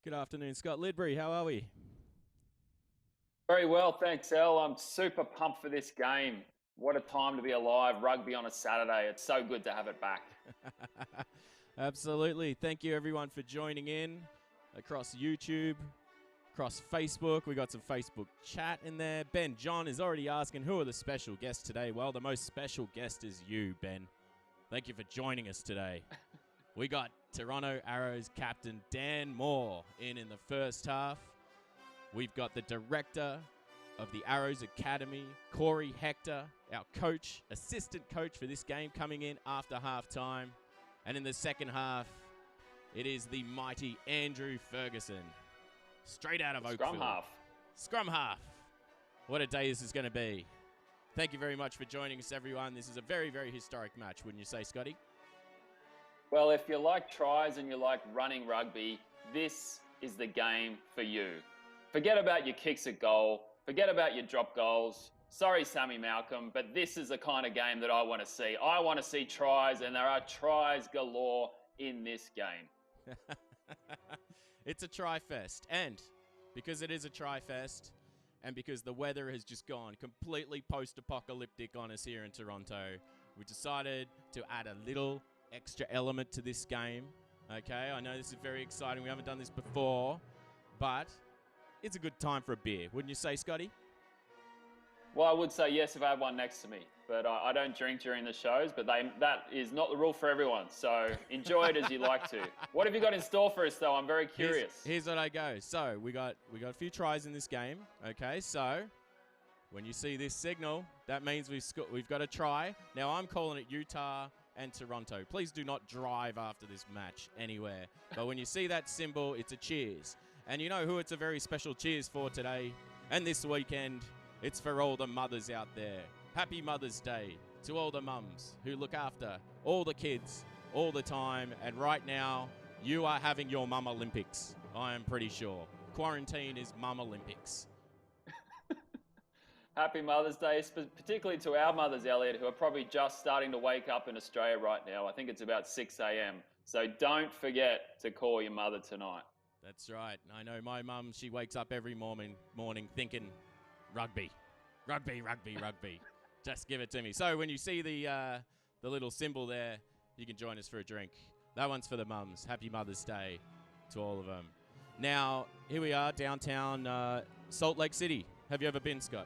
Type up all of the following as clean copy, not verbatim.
Good afternoon, Scott. Ledbury, how are we? Very well, thanks, El. I'm super pumped for this game. What a time to be alive. Rugby on a Saturday. It's so good to have it back. Absolutely. Thank you, everyone, for joining in across YouTube, across Facebook. We got some Facebook chat in there. Ben John is already asking, who are the special guests today? Well, the most special guest is you, Ben. Thank you for joining us today. We got Toronto Arrows captain Dan Moore in the first half. We've got the director of the Arrows Academy, Corey Hector, our coach, assistant coach for this game, coming in after halftime. And in the second half, it is the mighty Andrew Ferguson, straight out of Oakville. Scrum half. Scrum half. What a day this is going to be. Thank you very much for joining us, everyone. This is a very, very historic match, wouldn't you say, Scotty? Well, if you like tries and you like running rugby, this is the game for you. Forget about your kicks at goal. Forget about your drop goals. Sorry, Sammy Malcolm, but this is the kind of game that I want to see. I want to see tries, and there are tries galore in this game. It's a try-fest, and because it is a try-fest, and because the weather has just gone completely post-apocalyptic on us here in Toronto, we decided to add a little extra element to this game. Okay, I know this is very exciting. We haven't done this before, but it's a good time for a beer, wouldn't you say, Scotty? Well, I would say yes if I had one next to me, but I don't drink during the shows, but that is not the rule for everyone, so enjoy it as you like to. What have you got in store for us, though? I'm very curious. Here's what I go. So we got a few tries in this game, okay? So when you see this signal, that means we've got a try. Now, I'm calling it Utah and Toronto. Please do not drive after this match anywhere, but when you see that symbol, it's a cheers. And you know who it's a very special cheers for today and this weekend? It's for all the mothers out there. Happy Mother's Day to all the mums who look after all the kids all the time. And right now, you are having your Mum Olympics, I am pretty sure. Quarantine is Mum Olympics. Happy Mother's Day, particularly to our mothers, Elliot, who are probably just starting to wake up in Australia right now. I think it's about 6 a.m. So don't forget to call your mother tonight. That's right. I know my mum, she wakes up every morning thinking, rugby, rugby, rugby, rugby. Just give it to me. So when you see the little symbol there, you can join us for a drink. That one's for the mums. Happy Mother's Day to all of them. Now, here we are, downtown Salt Lake City. Have you ever been, Scott?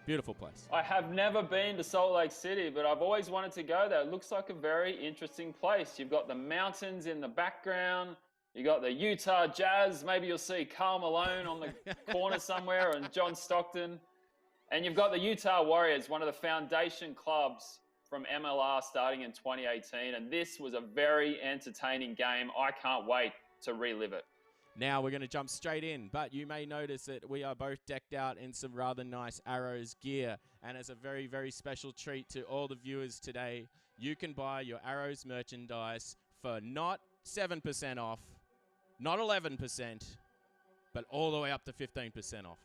Beautiful place. I have never been to Salt Lake City, but I've always wanted to go there. It looks like a very interesting place. You've got the mountains in the background. You got the Utah Jazz. Maybe you'll see Karl Malone on the corner somewhere and John Stockton. And you've got the Utah Warriors, one of the foundation clubs from MLR starting in 2018. And this was a very entertaining game. I can't wait to relive it. Now we're going to jump straight in, but you may notice that we are both decked out in some rather nice Arrows gear. And as a very, very special treat to all the viewers today, you can buy your Arrows merchandise for not 7% off, not 11%, but all the way up to 15% off.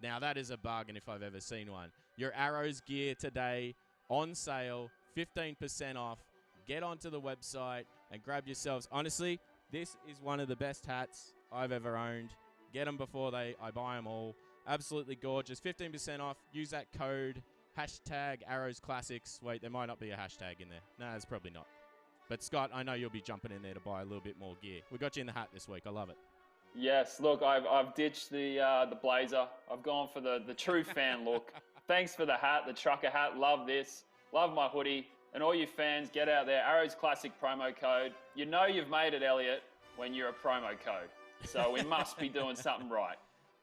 Now, that is a bargain if I've ever seen one. Your Arrows gear today on sale, 15% off. Get onto the website and grab yourselves. Honestly, this is one of the best hats I've ever owned. Get them before I buy them all. Absolutely gorgeous. 15% off. Use that code, hashtag Arrows Classics. Wait, there might not be a hashtag in there. No, there's probably not. But Scott, I know you'll be jumping in there to buy a little bit more gear. We got you in the hat this week. I love it. Yes, look, I've ditched the blazer. I've gone for the true fan look. Thanks for the hat, the trucker hat. Love this. Love my hoodie. And all you fans, get out there. Arrows Classic promo code. You know you've made it, Elliot, when you're a promo code. So we must be doing something right.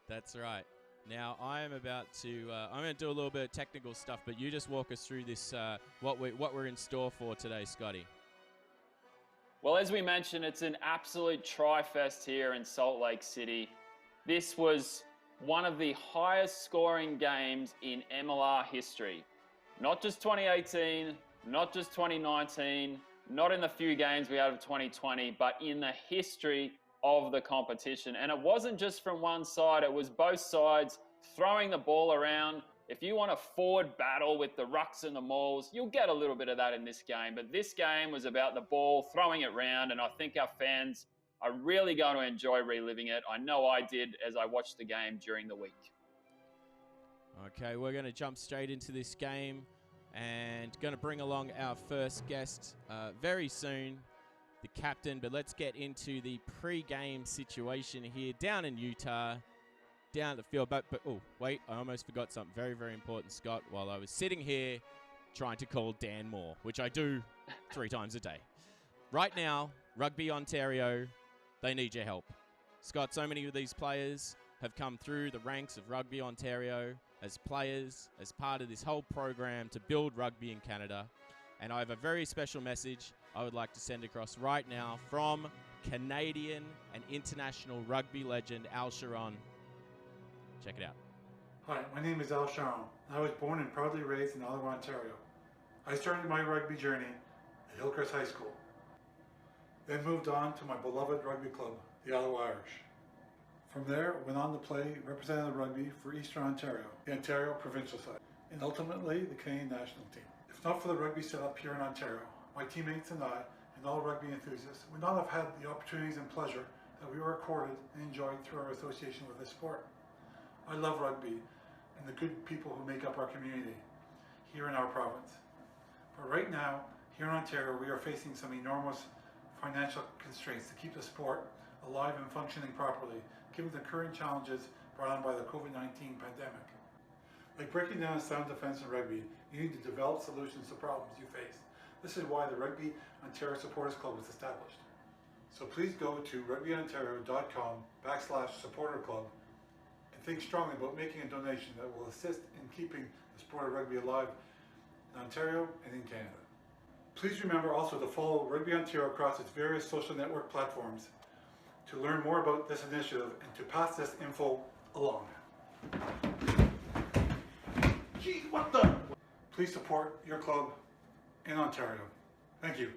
That's right. Now, I am about to I'm going to do a little bit of technical stuff, but you just walk us through this, what we're in store for today, Scotty. Well, as we mentioned, it's an absolute tri-fest here in Salt Lake City. This was one of the highest scoring games in MLR history. Not just 2018, not just 2019, not in the few games we had of 2020, but in the history of the competition. And it wasn't just from one side, it was both sides throwing the ball around. If you want a forward battle with the rucks and the mauls, you'll get a little bit of that in this game. But this game was about the ball, throwing it around, and I think our fans are really going to enjoy reliving it. I know I did as I watched the game during the week. Okay, we're going to jump straight into this game and going to bring along our first guest very soon, the captain. But let's get into the pre-game situation here down in Utah, down at the field. But oh, wait, I almost forgot something very, very important, Scott, while I was sitting here trying to call Dan Moore, which I do 3 times a day. Right now, Rugby Ontario, they need your help. Scott, so many of these players have come through the ranks of Rugby Ontario as players, as part of this whole program to build rugby in Canada. And I have a very special message I would like to send across right now from Canadian and international rugby legend 𝐓𝒡𝐞. Check it out. Hi, my name is 𝐓𝒡𝐞. I was born and proudly raised in Ottawa, Ontario. I started my rugby journey at Hillcrest High School, then moved on to my beloved rugby club, the Ottawa Irish. From there, went on to play representative rugby for Eastern Ontario, the Ontario provincial side, and ultimately the Canadian national team. If not for the rugby setup here in Ontario, my teammates and I, and all rugby enthusiasts, would not have had the opportunities and pleasure that we were accorded and enjoyed through our association with this sport. I love rugby and the good people who make up our community here in our province. But right now, here in Ontario, we are facing some enormous financial constraints to keep the sport alive and functioning properly, given the current challenges brought on by the COVID-19 pandemic. Like breaking down sound defense in rugby, you need to develop solutions to problems you face. This is why the Rugby Ontario Supporters Club was established. So please go to rugbyontario.com/supporter-club and think strongly about making a donation that will assist in keeping the sport of rugby alive in Ontario and in Canada. Please remember also to follow Rugby Ontario across its various social network platforms to learn more about this initiative and to pass this info along. Gee, what the? Please support your club in Ontario. Thank you.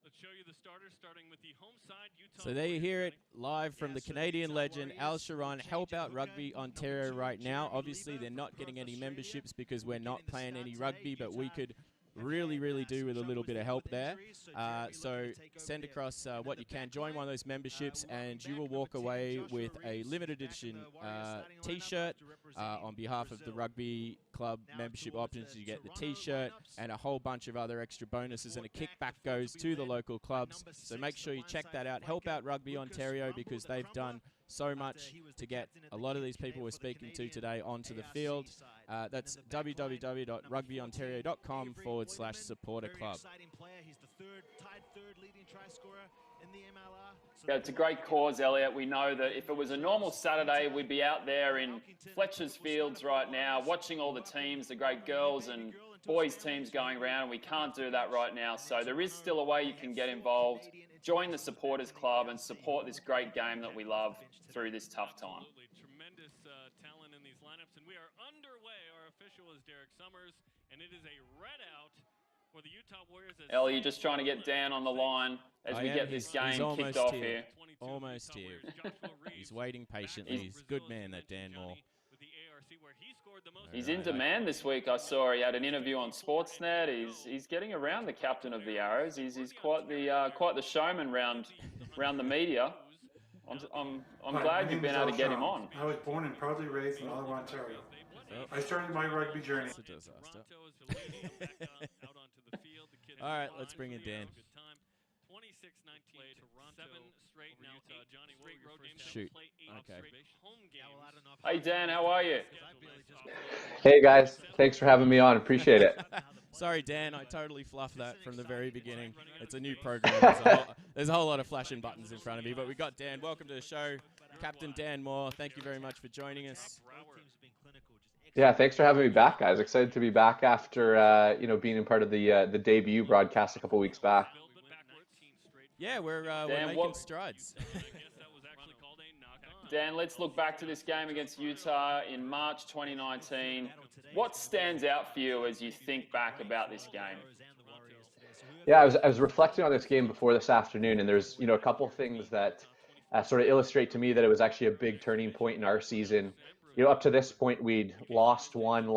Let's show you the starters, starting with the home side, Utah. So there you hear it live from the Canadian legend 𝐓𝒡𝐞. Help out Rugby Ontario right now. Obviously, they're not getting any memberships because we're not playing any rugby, but we could really do with a little bit of help there. So send across what you can. Join one of those memberships and you will walk away with a limited edition t-shirt on behalf of the rugby club membership options. You get the t-shirt and a whole bunch of other extra bonuses, and a kickback goes to the local clubs. So make sure you check that out. Help out Rugby Ontario because they've done so much to get a lot of these people we're speaking to today onto the field. That's www.rugbyontario.com/supporter-club. Yeah, it's a great cause, Elliot. We know that if it was a normal Saturday, we'd be out there in Fletcher's Fields right now, watching all the teams, the great girls and boys teams going around, and we can't do that right now. So there is still a way you can get involved. Join the Supporters Club and support this great game that we love through this tough time. Absolutely. Tremendous talent in these lineups, and we are underway. Our official is Derek Summers, and it is a red out for the Utah Warriors. Ellie, you're just trying to get Dan on the line as we get this game kicked off here. Almost here. He's waiting patiently. He's a good man, that Dan Moore. He's in demand this week. I saw he had an interview on Sportsnet. He's getting around the captain of the Arrows. He's quite the showman round the media. I'm glad you've been able to get him on. I was born and proudly raised in Ottawa, Ontario. I started my rugby journey. It's a disaster. All right, let's bring in Dan. 26-19, 7 straight now. Johnny, road games. Shoot. Okay. Hey Dan, how are you? Hey guys, thanks for having me on. Appreciate it. Sorry, Dan, I totally fluffed that from the very beginning. It's a new program. There's a whole lot of flashing buttons in front of me, but we got Dan. Welcome to the show, Captain Dan Moore. Thank you very much for joining us. Yeah, thanks for having me back, guys. Excited to be back after being a part of the debut broadcast a couple weeks back. Yeah, we're Dan, making strides. Dan, let's look back to this game against Utah in March 2019. What stands out for you as you think back about this game? Yeah, I was reflecting on this game before this afternoon, and there's a couple things that sort of illustrate to me that it was actually a big turning point in our season. Up to this point, we'd lost one. We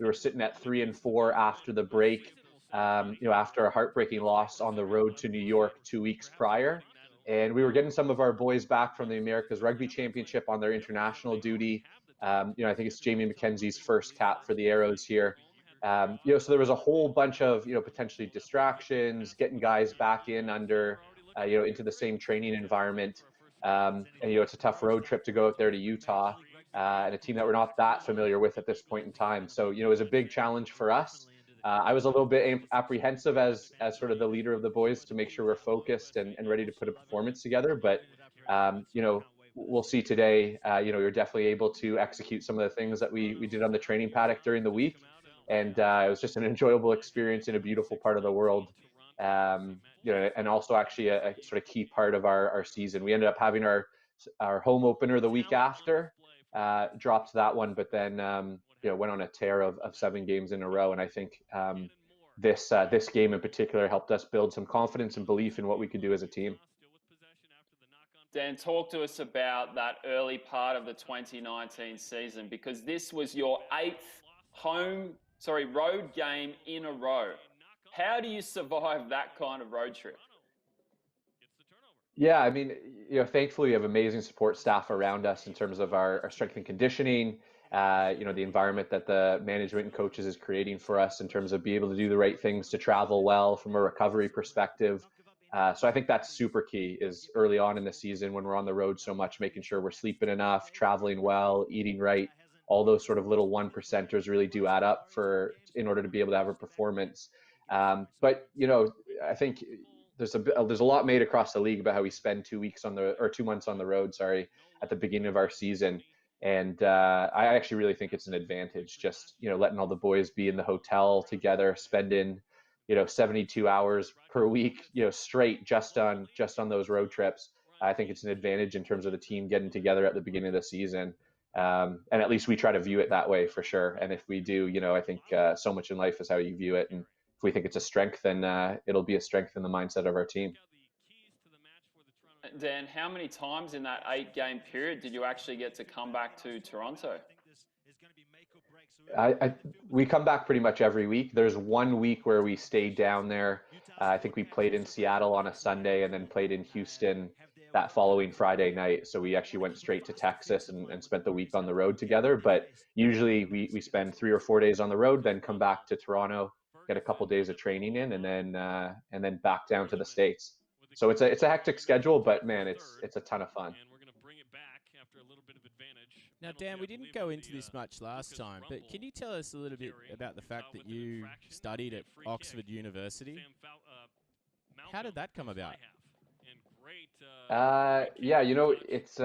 were sitting at 3-4 after the break. after a heartbreaking loss on the road to New York 2 weeks prior. And we were getting some of our boys back from the America's Rugby Championship on their international duty. I think it's Jamie McKenzie's first cap for the Arrows here. So there was a whole bunch of, potentially distractions, getting guys back in under, into the same training environment. And, it's a tough road trip to go out there to Utah, and a team that we're not that familiar with at this point in time. So, it was a big challenge for us. I was a little bit apprehensive as sort of the leader of the boys to make sure we're focused and ready to put a performance together. But, we'll see today, you're definitely able to execute some of the things that we did on the training paddock during the week. And it was just an enjoyable experience in a beautiful part of the world. And also actually a sort of key part of our season. We ended up having our home opener the week after, dropped that one, but then, went on a tear of 7 games in a row. And I think this game in particular helped us build some confidence and belief in what we could do as a team. Dan, talk to us about that early part of the 2019 season, because this was your 8th road game in a row. How do you survive that kind of road trip? Yeah, I mean, thankfully we have amazing support staff around us in terms of our strength and conditioning, the environment that the management and coaches is creating for us in terms of being able to do the right things to travel well from a recovery perspective. So I think that's super key, is early on in the season when we're on the road so much, making sure we're sleeping enough, traveling well, eating right. All those sort of little 1%ers really do add up in order to be able to have a performance. But I think there's a lot made across the league about how we spend 2 months on the road, at the beginning of our season. And I actually really think it's an advantage, just letting all the boys be in the hotel together, spending 72 hours per week, straight just on those road trips. I think it's an advantage in terms of the team getting together at the beginning of the season. And at least we try to view it that way for sure. And if we do, I think so much in life is how you view it. And if we think it's a strength, then it'll be a strength in the mindset of our team. Dan, how many times in that 8-game period did you actually get to come back to Toronto? We come back pretty much every week. There's 1 week where we stayed down there. I think we played in Seattle on a Sunday and then played in Houston that following Friday night. So we actually went straight to Texas and spent the week on the road together. But usually we spend 3 or 4 days on the road, then come back to Toronto, get a couple days of training in, and then back down to the States. So it's a hectic schedule, but man, it's a ton of fun. Now, Dan, we didn't go into this much last time, but can you tell us a little bit about the fact that you studied at Oxford University? How did that come about? Yeah, it's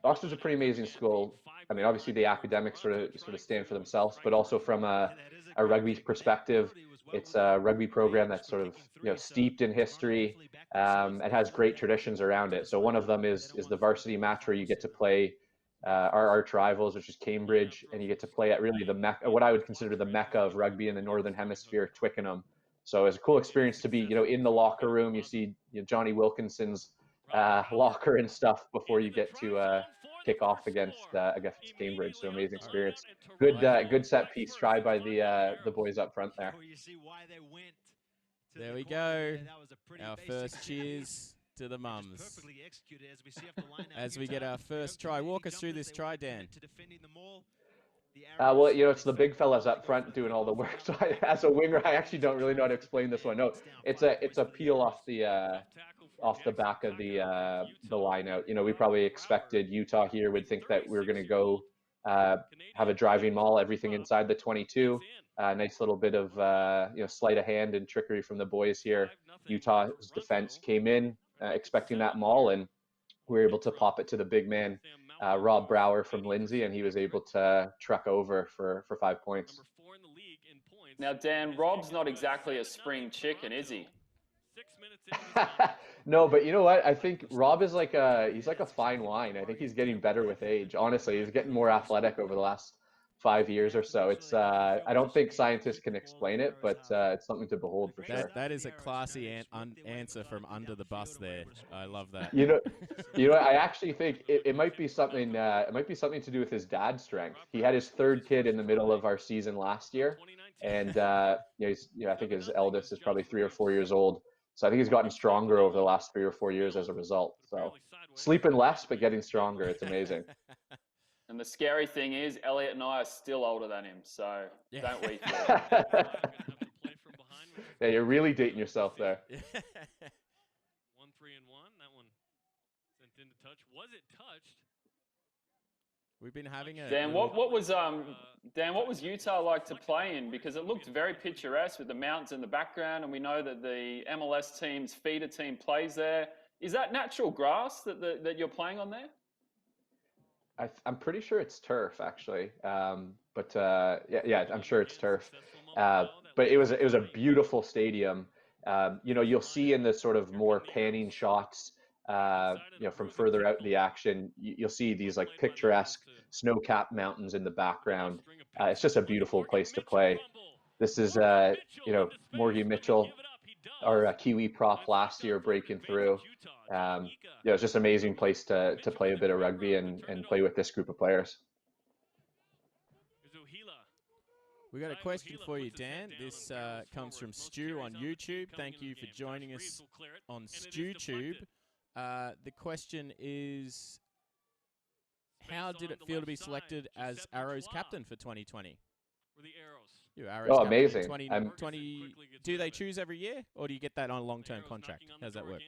Oxford's a pretty amazing school. I mean, obviously the academics sort of stand for themselves, but also from a rugby perspective, it's a rugby program that's sort of steeped in history. It has great traditions around it. So one of them is the varsity match where you get to play our arch rivals, which is Cambridge, and you get to play at really the mecca, what I would consider the mecca of rugby in the Northern Hemisphere, Twickenham. So it's a cool experience to be, in the locker room. You see Johnny Wilkinson's locker and stuff before you get to kick off against Cambridge. So amazing experience. Good set piece try by the boys up front there. There we go. Our first cheers to the mums as we get our first try. Walk us through this try, Dan. Well, it's the big fellas up front doing all the work. So as a winger, I actually don't really know how to explain this one. No, it's a peel off the back of the line out. We probably expected Utah here would think that we were going to go have a driving maul, everything inside the 22. Nice little bit of sleight of hand and trickery from the boys here. Utah's defense came in expecting that maul, and we were able to pop it to the big man, Rob Brower from Lindsay, and he was able to truck over for 5 points. Now, Dan, Rob's not exactly a spring chicken, is he? No, but you know what? I think Rob is he's like a fine wine. I think he's getting better with age. Honestly, he's getting more athletic over the last 5 years or so. It's I don't think scientists can explain it, but it's something to behold for sure. That is a classy answer from under the bus there. I love that. I actually think it might be something. It might be something to do with his dad's strength. He had his third kid in the middle of our season last year, and I think his eldest is probably 3 or 4 years old. So I think he's gotten stronger over the last 3 or 4 years as a result. So sleeping less but getting stronger. It's amazing. And the scary thing is, Elliot and I are still older than him, so don't we feel Yeah, you're really dating yourself there. 1-3-1. That one sent into touch. Was it touched? We've been having a Dan, what was Utah like to play in? Because it looked very picturesque with the mountains in the background, and we know that the MLS team's feeder team plays there. Is that natural grass that you're playing on there? I'm pretty sure it's turf, actually, but I'm sure it's turf. But it was a beautiful stadium. You'll see in the sort of more panning shots, from further out in the action, you'll see these like picturesque snow-capped mountains in the background. It's just a beautiful place to play. This is Morgie Mitchell, our Kiwi prop last year, breaking through. It's just an amazing place to play a bit of rugby and play with this group of players. We got a question for you, Dan. This comes from Stu on YouTube. Thank you for joining us on StuTube. The question is, how did it feel to be selected as Arrows captain for 2020? You Arrows captain amazing. 2020. Do they choose every year, or do you get that on a long-term contract? How does that work?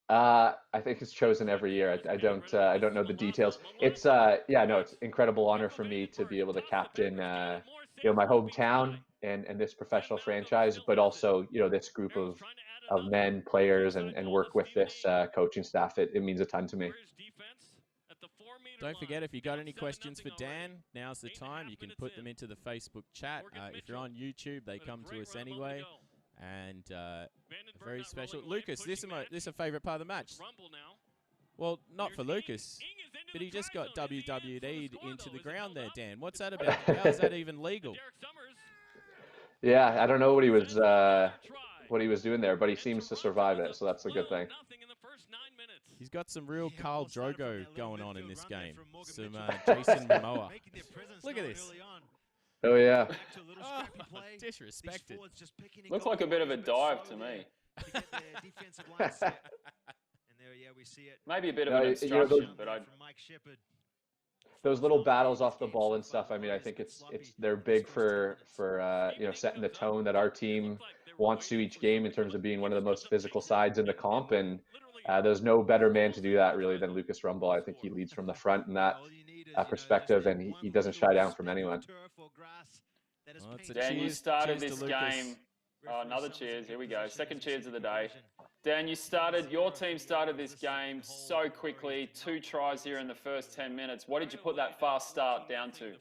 I think it's chosen every year. I don't know the details. It's it's an incredible honor for me to be able to captain my hometown and this professional franchise, but also this group of men, players, and work with this coaching staff. It means a ton to me. Don't forget, if you got any questions for Dan, now's the time. You can put them into the Facebook chat. If you're on YouTube, they come to us anyway. And very special. Lucas, this is a favourite part of the match. Well, not for Lucas, but he just got WWE'd into the ground there, Dan. What's that about? How is that even legal? Yeah, I don't know what he was doing there, but he seems to survive it, so that's a good thing. He's got some real Khal Drogo going on in this game. Some Jason Momoa. Look at this. Oh, yeah. Oh, disrespected. Looks like a bit of a dive to me. Maybe a bit of an obstruction, but those little battles off the ball and stuff. I mean, I think they're big for setting the tone that our team wants to each game in terms of being one of the most physical sides in the comp. And there's no better man to do that really than Lucas Rumble. I think he leads from the front in that perspective, and he doesn't shy down from anyone. Well, Dan, you started this game. Oh, another cheers. Here we go. Second cheers of the day. Dan, your team started this game so quickly. 2 tries here in the first 10 minutes. What did you put that fast start down to?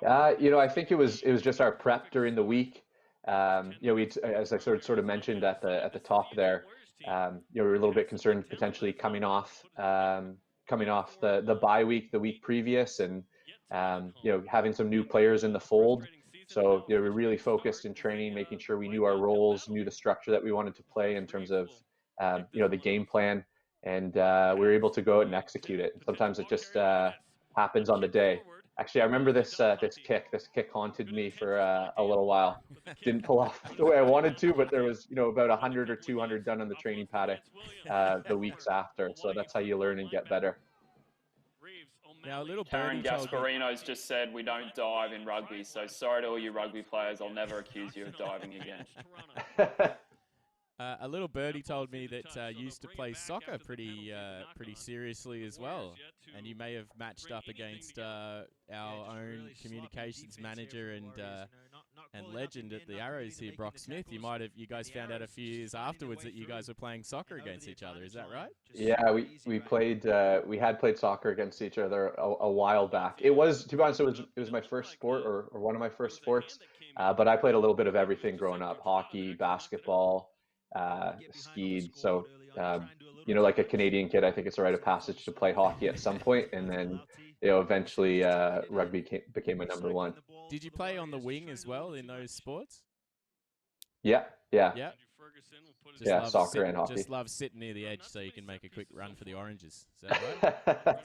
I think it was just our prep during the week. We, as I sort of mentioned at the top there, we were a little bit concerned potentially coming off the bye week the week previous, and having some new players in the fold. So we were really focused in training, making sure we knew our roles, knew the structure that we wanted to play in terms of the game plan, and we were able to go out and execute it. Sometimes it just happens on the day. Actually, I remember this kick. This kick haunted me for a little while. Didn't pull off the way I wanted to, but there was about 100 or 200 done on the training paddock the weeks after. So that's how you learn and get better. Now, a little Karen Gasparino's just said we don't dive in rugby, so sorry to all you rugby players. I'll never accuse you of diving again. A little birdie told me that you used to play soccer pretty seriously as well, and you may have matched up against our own communications manager and legend at the Arrows here, Brock Smith. You guys found out a few years afterwards that you guys were playing soccer against each other. Is that right? Yeah, we had played soccer against each other a while back. It was, to be honest, it was my first sport or one of my first sports, but I played a little bit of everything growing up: hockey, basketball, skied. So you know, like a Canadian kid, I think it's a rite of passage to play hockey at some point, and then, you know, eventually rugby became a number one. Did you play on the wing as well in those sports? Yeah, yeah. Yeah. Yeah, soccer and hockey. Just love sitting near the edge so you can make a quick run for the oranges. Is that right?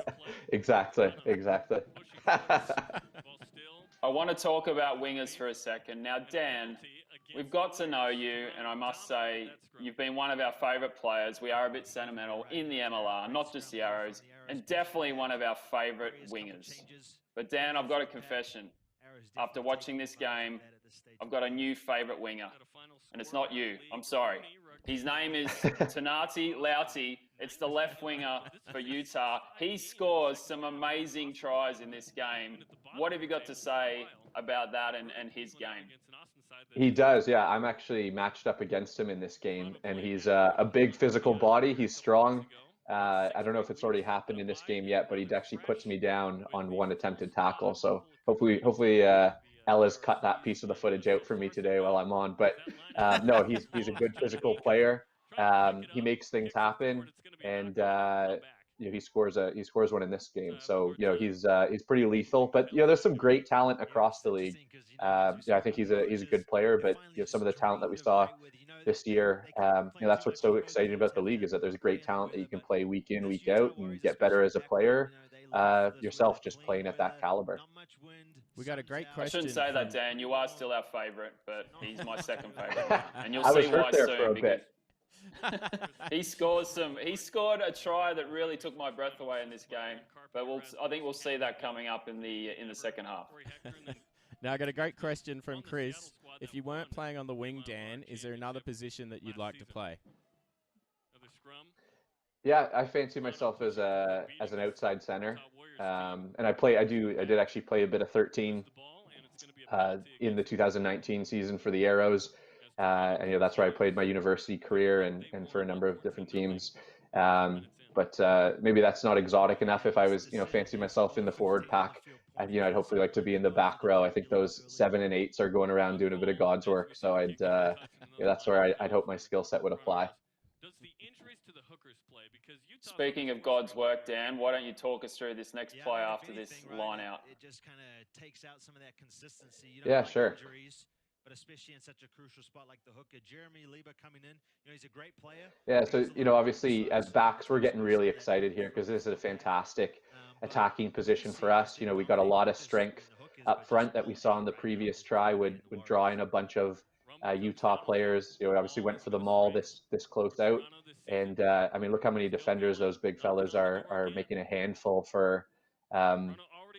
Exactly, exactly. I want to talk about wingers for a second. Now, Dan, we've got to know you, and I must say, you've been one of our favourite players. We are a bit sentimental in the MLR, not just the Arrows, and definitely one of our favourite wingers. But Dan, I've got a confession. After watching this game, I've got a new favourite winger, and it's not you. I'm sorry. His name is 𝐂𝐤 𝐂𝐤𝐬𝐢. It's the left winger for Utah. He scores some amazing tries in this game. What have you got to say about that and his game? He does, yeah. I'm actually matched up against him in this game, and he's a big physical body. He's strong. I don't know if it's already happened in this game yet, but he actually puts me down on one attempted tackle. So hopefully Ella's cut that piece of the footage out for me today while I'm on. But no, he's a good physical player. He makes things happen, and you know, he scores one in this game. So you know, he's pretty lethal. But you know, there's some great talent across the league. Yeah, I think he's a good player, but you know, some of the talent that we saw this year, you know, that's what's so exciting about the league, is that there's great talent that you can play week in, week out, and get better as a player yourself, just playing at that caliber. We got a great question. I shouldn't say that, Dan. You are still our favourite, but he's my second favourite, and you'll see why soon. Because he scored a try that really took my breath away in this game. But I think we'll see that coming up in the second half. Now I got a great question from Chris. If you weren't playing on the wing, Dan, is there another position that you'd like to play? Yeah, I fancy myself as an outside center, and I did actually play a bit of 13 in the 2019 season for the Arrows, and you know, that's where I played my university career and for a number of different teams. But maybe that's not exotic enough. If I was, you know, fancy myself in the forward pack, you know, I'd hopefully like to be in the back row. I think those 7 and 8s are going around doing a bit of God's work. So you know, that's where I'd hope my skill set would apply. Speaking of God's work, Dan, why don't you talk us through this next play after this line out? It just kind of takes out some of that consistency. You Yeah, sure. Injuries, but especially in such a crucial spot like the hooker. Jeremy Lieber coming in, you know, he's a great player. Yeah, so you know, obviously as backs, we're getting really excited here because this is a fantastic attacking position for us. You know, we got a lot of strength up front that we saw in the previous try would draw in a bunch of Utah players. You know, obviously went for the maul this close out, and I mean, look how many defenders those big fellas are making a handful for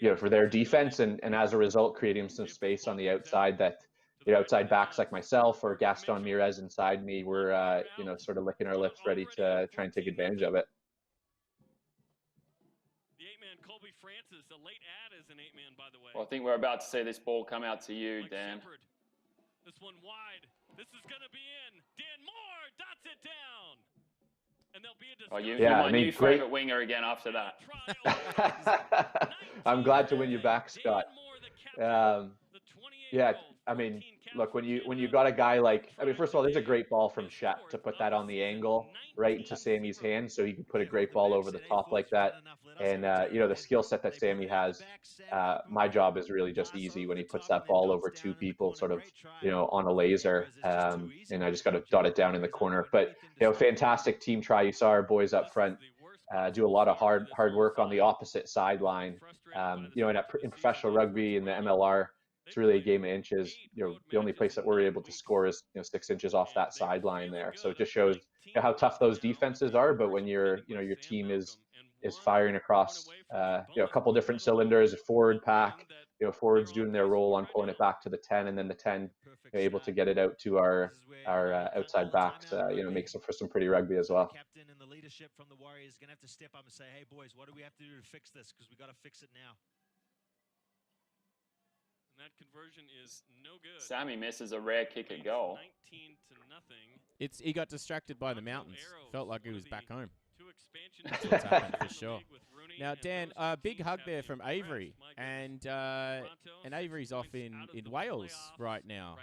you know, for their defense, and as a result creating some space on the outside that, you know, outside backs like myself or Gaston Mirez inside me were you know, sort of licking our lips ready to try and take advantage of it. The 8-man Colby Francis, a late add as an 8-man, by the way. Well, I think we're about to see this ball come out to you, Dan. This one wide. This is going to be in. Dan Moore dots it down. And there'll be a you're my new favourite winger again after that. I'm glad to win you back, Scott. Yeah, I mean, look, when you got a guy like, I mean, first of all, there's a great ball from 𝐓𝒡 to put that on the angle right into Sammy's hands, so he can put a great ball over the top like that. And you know, the skill set that Sammy has, my job is really just easy when he puts that ball over two people, sort of, you know, on a laser, and I just got to dot it down in the corner. But you know, fantastic team try. You saw our boys up front do a lot of hard work on the opposite sideline. You know, in professional rugby in the MLR, it's really a game of inches. You know, the only place that we're able to score is, you know, 6 inches off that sideline there. So it just shows, you know, how tough those defenses are. But when you know, your team is firing across you know, a couple different cylinders, a forward pack, you know, forwards doing their role on pulling it back to the 10, and then the 10, you know, able to get it out to our outside backs, you know, makes for some pretty rugby as well. Captain and the leadership from the Warriors is going to have to step up and say, hey boys, what do we have to do to fix this? Because we got to fix it now. That conversion is no good. Sammy misses a rare kick at goal. 19-0. He got distracted by the mountains. Felt like he was back home. That's what's happened for sure. Now, Dan, big hug there from Avery, and Avery's off in Wales right now,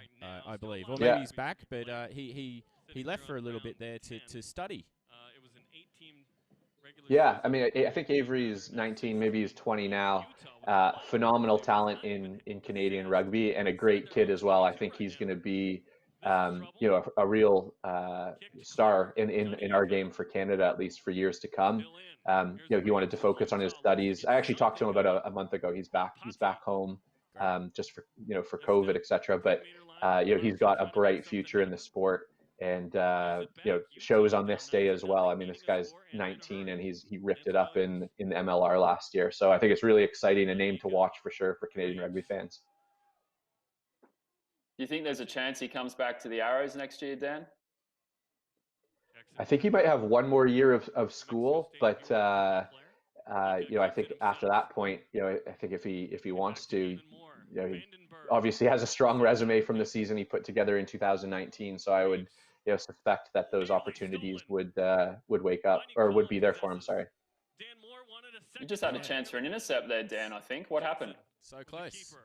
I believe, or maybe he's back, but he left for a little bit there to study. Yeah, I mean, I think Avery's 19, maybe he's 20 now. Phenomenal talent in Canadian rugby and a great kid as well. I think he's going to be, you know, a real star in our game for Canada, at least for years to come. You know, he wanted to focus on his studies. I actually talked to him about a month ago. He's back home, just for, you know, for COVID, etc. But you know, he's got a bright future in the sport, and you know, shows on this day as well. I mean, this guy's 19 and he ripped it up in the MLR last year. So I think it's really exciting, a name to watch for sure for Canadian rugby fans. Do you think there's a chance he comes back to the Arrows next year, Dan? I think he might have one more year of school, but you know, I think after that point, you know, I think if he wants to, you know, he obviously has a strong resume from the season he put together in 2019. So I would, you know, suspect that those opportunities would wake up, or would be there for him. Sorry. You just had a chance for an intercept there, Dan. I think. What happened? So close.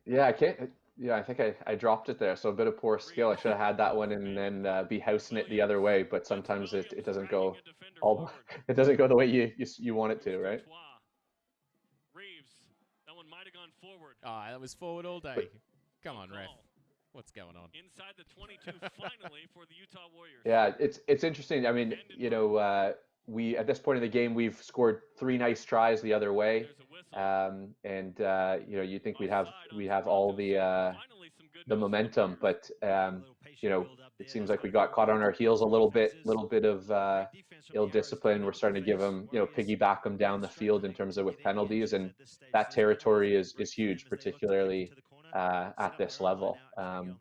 Yeah, I can't. Yeah, I think I dropped it there. So a bit of poor skill. I should have had that one and then be housing it the other way. But sometimes it doesn't go it doesn't go the way you want it to, right? Oh, that was forward all day. Come on, ref. What's going on? Inside the 22 finally for the Utah Warriors. Yeah, it's interesting. I mean, you know, we at this point in the game we've scored 3 nice tries the other way, and you know, you think we'd have all the momentum, but you know, it seems like we got caught on our heels a little bit of ill discipline. We're starting to give them, you know, piggyback them down the field in terms of with penalties, and that territory is huge, particularly at this level.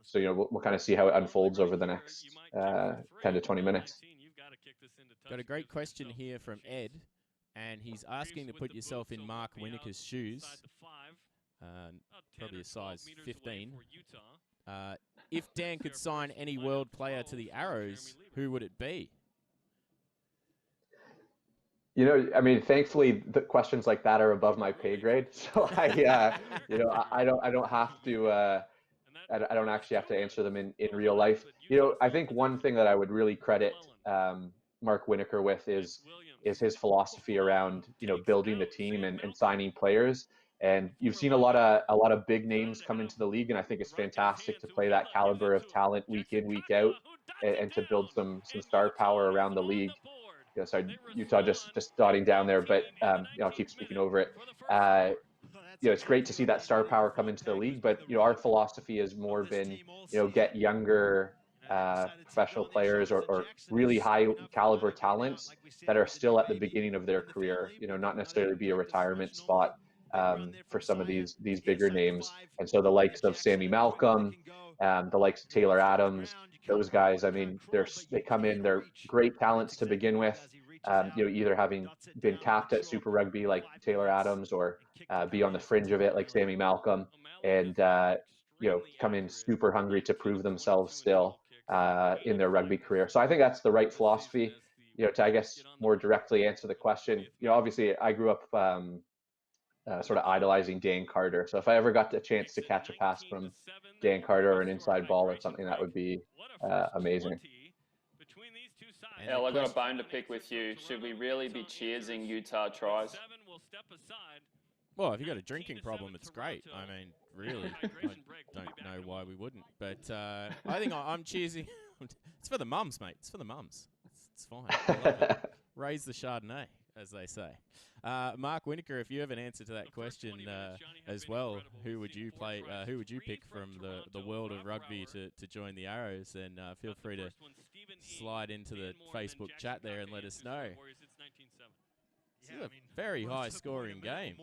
So you know, we'll kind of see how it unfolds over the next 10 to 20 minutes. Got a great question here from Ed, and he's asking to put yourself in Mark Winokur's shoes, probably a size 15. If Dan could sign any world player to the Arrows, who would it be? You know, I mean, thankfully, the questions like that are above my pay grade, so you know, I don't have to. I don't actually have to answer them in real life. You know, I think one thing that I would really credit Mark Winokur with is his philosophy around, you know, building the team and signing players. And you've seen a lot of big names come into the league, and I think it's fantastic to play that caliber of talent week in, week out, and to build some star power around the league. Yeah, sorry, Utah just dotting down there, but you know, I'll keep speaking over it. You know, it's great to see that star power come into the league, but you know, our philosophy has more been, you know, get younger professional players or really high caliber talents that are still at the beginning of their career. You know, not necessarily be a retirement spot for some of these bigger names. And so the likes of Sammy Malcolm, the likes of Taylor Adams, those guys, I mean, they come in, they're great talents to begin with. You know, either having been capped at Super Rugby like Taylor Adams, or be on the fringe of it like Sammy Malcolm, and you know, come in super hungry to prove themselves still in their rugby career. So I think that's the right philosophy. You know, to, I guess, more directly answer the question, you know, obviously I grew up sort of idolizing Dan Carter. So if I ever got the chance to catch a pass from Dan Carter or an inside ball or something, that would be amazing. El, I got a bone to pick with you. Should we really be cheersing Utah tries? Well, if you've got a drinking problem, it's great. I mean, really, I don't know why we wouldn't. But I think I'm cheersing. It's for the mums, mate. It's for the mums. It's fine. I love it. Raise the Chardonnay, as they say. Mark Winokur, if you have an answer to that question as well, who would you play? Who would you pick from the world of rugby to join the Arrows? And feel free to slide into the Facebook chat there and let us know. This is a very high-scoring game.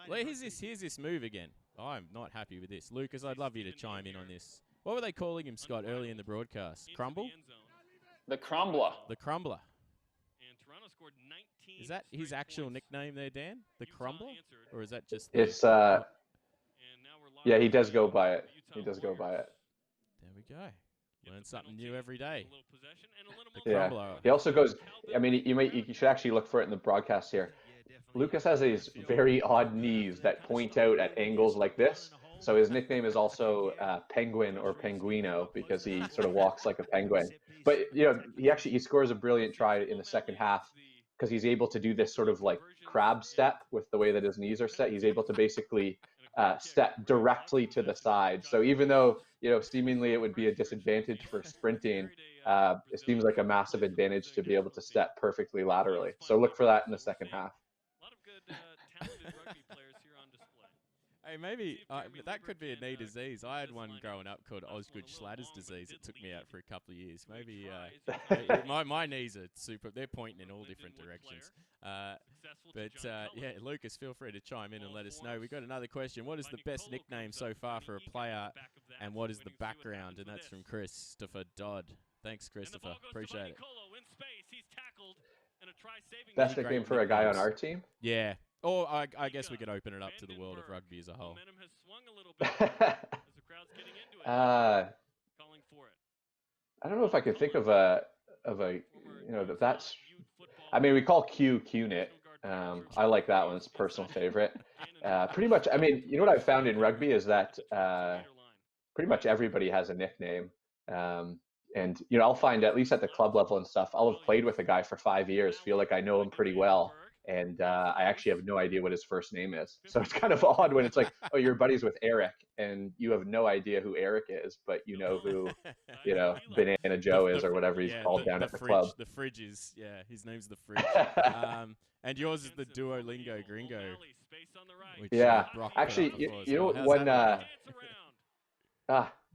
Well, here's this move again. I'm not happy with this. Lucas, I'd love you to chime in on this. What were they calling him, Scott, early in the broadcast? Crumble? The Crumbler. The Crumbler. Is that his actual nickname there, Dan? The Crumbler? Or is that just... It's, yeah, he does go by it. He does go by it. There we go. Learn something new every day. Yeah. He also goes, I mean, you should actually look for it in the broadcast here. Lucas has these very odd knees that point out at angles like this. So his nickname is also Penguin or Penguino because he sort of walks like a penguin. But he scores a brilliant try in the second half because he's able to do this sort of like crab step with the way that his knees are set. He's able to basically step directly to the side. So even though seemingly it would be a disadvantage for sprinting, it seems like a massive advantage to be able to step perfectly laterally. So look for that in the second half. A lot of good, talented rugby players here on display. Hey, maybe that could be a knee disease. I had one growing up called '𝐲𝒂𝒊𝒅-𝑩𝒓𝒆𝒂𝒌 disease. It took me out for a couple of years. Maybe my knees are super. They're pointing in all different directions. Yeah, Lucas, feel free to chime in and let us know. We got another question. What is the best nickname so far for a player, and what is the background? And that's from Christopher Dodd. Thanks, Christopher. Appreciate it. Best nickname for a guy on our team? Yeah. Or I guess we could open it up to the world of rugby as a whole. I don't know if I could think of a that's. I mean, we call Q 𝐂𝐥𝐚𝐬𝐬. I like that one. It's a personal favorite. Pretty much. I mean, what I've found in rugby is that pretty much everybody has a nickname. And I'll find, at least at the club level and stuff, I'll have played with a guy for 5 years, feel like I know him pretty well, and I actually have no idea what his first name is. So it's kind of odd when it's like, oh, you're buddies with Eric, and you have no idea who Eric is, but you know who, Banana Joe is, or whatever he's called down at the club. The Fridge is, his name's the Fridge. And yours is the Duolingo Gringo. Which, yeah, Brock actually,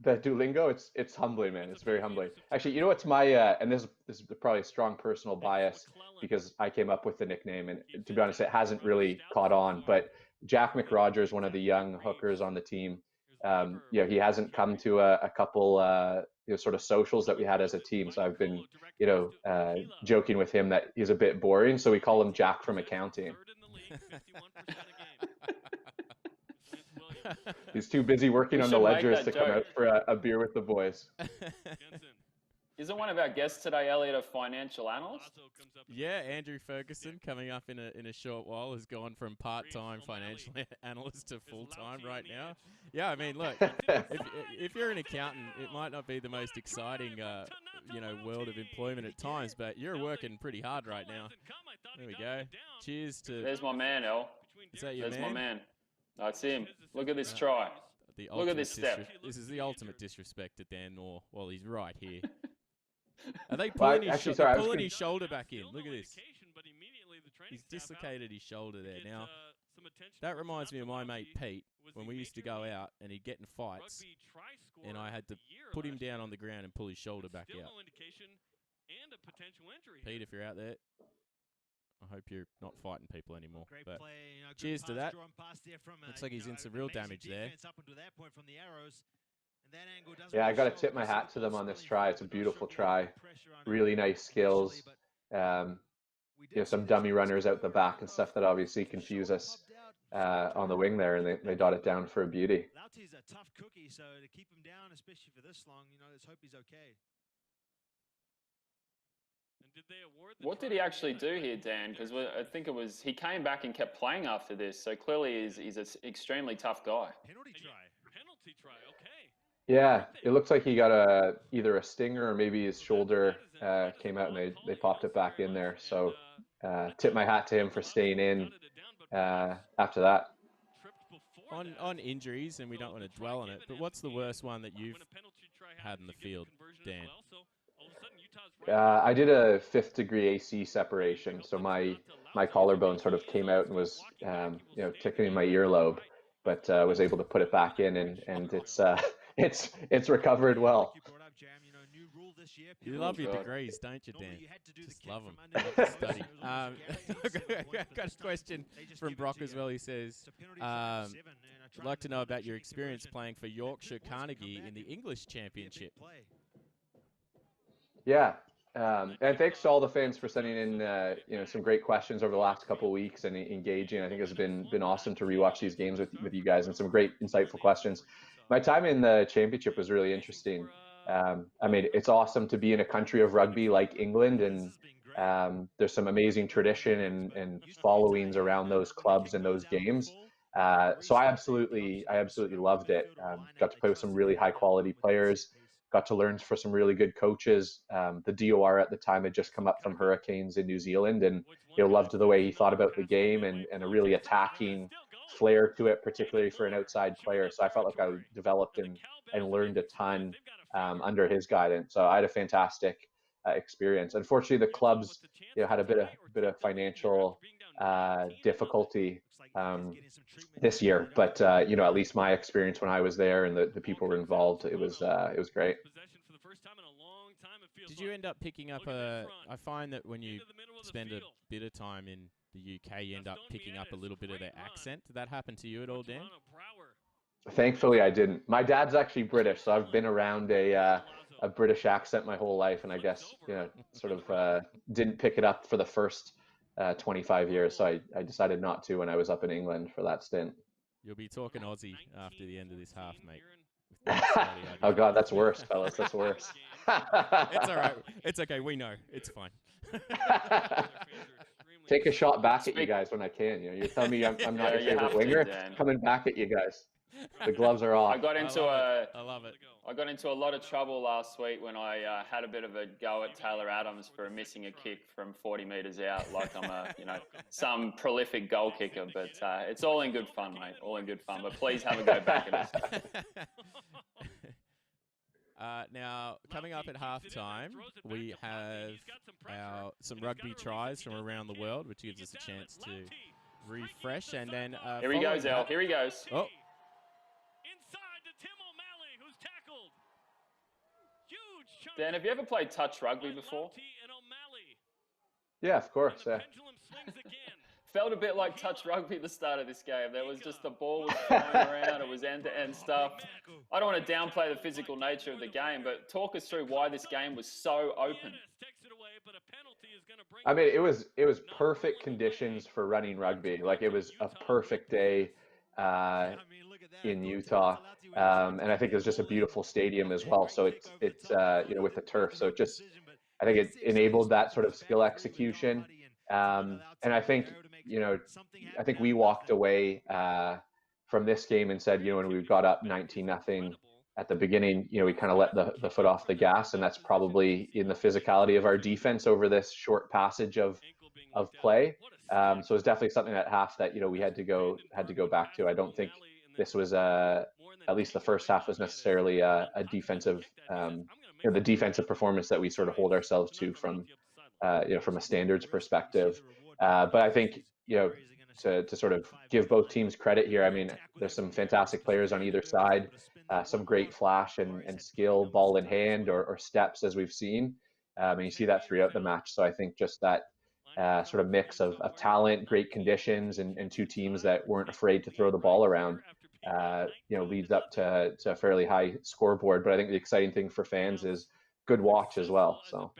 the Duolingo, it's humbling, man. It's very humbling. Actually, it's my and this is probably a strong personal bias because I came up with the nickname, and to be honest, it hasn't really caught on. But Jack McRogers, one of the young hookers on the team, he hasn't come to a couple sort of socials that we had as a team. So I've been joking with him that he's a bit boring, so we call him Jack from accounting. He's too busy working on the ledgers to come out for a beer with the boys. Isn't one of our guests today, Elliot, a financial analyst? Yeah, Andrew Ferguson, coming up in a short while, has gone from part-time financial analyst to full-time right now. Yeah, I mean, look, if you're an accountant, it might not be the most exciting, world of employment at times, but you're working pretty hard right now. There we go. Cheers to... There's my man, El. Is that your There's my man. That's him. Look at this try. Look at this step. This is the ultimate disrespect to Dan Moore. Well, he's right here. Are they pulling, his shoulder back in? Look at this. He's dislocated his shoulder there. Now, that reminds me of my mate Pete when we used to go out and he'd get in fights, and I had to put him down on the ground and pull his shoulder back out. Pete, if you're out there, I hope you're not fighting people anymore. But cheers to that. Looks like he's in some real damage there. Yeah, I got to tip my hat to them on this try. It's a beautiful try. Really nice skills. Some dummy runners out the back and stuff that obviously confuse us on the wing there, and they dot it down for a beauty. 𝐓𝒡𝐞 a tough cookie, so to keep him down, especially for this long, let's hope he's okay. What did he actually do here, Dan? Because I think he came back and kept playing after this, so clearly he's an extremely tough guy. Penalty try, okay. Yeah, it looks like he got either a stinger or maybe his shoulder came out and they popped it back in there. So tip my hat to him for staying in after that. On injuries, and we don't want to dwell on it, but what's the worst one that you've had in the field, Dan? I did a 5th degree AC separation, so my collarbone sort of came out and was tickling my earlobe, but was able to put it back in, and it's recovered well. You love your degrees, don't you, Dan? Just love them. Love to study. I've got a question from Brock as well. He says, I'd like to know about your experience playing for Yorkshire Carnegie in the English Championship. Yeah, and thanks to all the fans for sending in some great questions over the last couple of weeks and engaging. I think it's been awesome to rewatch these games with you guys, and some great insightful questions. My time in the championship was really interesting. I mean, it's awesome to be in a country of rugby like England, and there's some amazing tradition and followings around those clubs and those games. So I absolutely loved it. Got to play with some really high quality players. Got to learn for some really good coaches. The DOR at the time had just come up from Hurricanes in New Zealand, and loved the way he thought about the game and a really attacking flair to it, particularly for an outside player. So I felt like I developed and learned a ton under his guidance. So I had a fantastic experience. Unfortunately, the clubs had a bit of financial difficulty this year, but at least my experience when I was there and the people were involved, it was great. Did you end up picking up I find that when you spend a bit of time in the UK, you end up picking up a little bit of their accent. Did that happen to you at all, Dan? Thankfully, I didn't. My dad's actually British, so I've been around a British accent my whole life, and I guess sort of didn't pick it up for the first 25 years. So I decided not to when I was up in England for that stint. You'll be talking Aussie after the end of this half, mate. Oh God, that's worse, fellas. That's worse. It's all right. It's okay. We know. It's fine. Take a shot back at you guys when I can. You're telling me I'm not your favorite winger. Coming back at you guys. The gloves are off. I got into I love it. I got into a lot of trouble last week when I had a bit of a go at Taylor Adams for missing a kick from 40 meters out, like I'm some prolific goal kicker. But it's all in good fun, mate. All in good fun. But please have a go back at us. Now, coming up at halftime, we have some rugby tries from around the world, which gives us a chance to refresh. And then here he goes, El. Here he goes. Oh. Dan, have you ever played touch rugby before? Yeah, of course. Yeah. Felt a bit like touch rugby at the start of this game. There was just the ball was flying around. It was end-to-end stuff. I don't want to downplay the physical nature of the game, but talk us through why this game was so open. I mean, it was perfect conditions for running rugby. Like, it was a perfect day in Utah, and I think it was just a beautiful stadium as well. So it's with the turf, so I think it enabled that sort of skill execution, and I think we walked away from this game and said, when we got up 19-0 at the beginning, we kind of let the foot off the gas, and that's probably in the physicality of our defense over this short passage of play. So it's definitely something at half that we had to go back to. I don't think this was at least the first half was necessarily a defensive the defensive performance that we sort of hold ourselves to from a standards perspective. But I think to sort of give both teams credit here, I mean, there's some fantastic players on either side, some great flash and skill, ball in hand or steps, as we've seen, and you see that throughout the match. So I think just that sort of mix of talent, great conditions, and two teams that weren't afraid to throw the ball around, leads up to a fairly high scoreboard. But I think the exciting thing for fans is good watch as well. So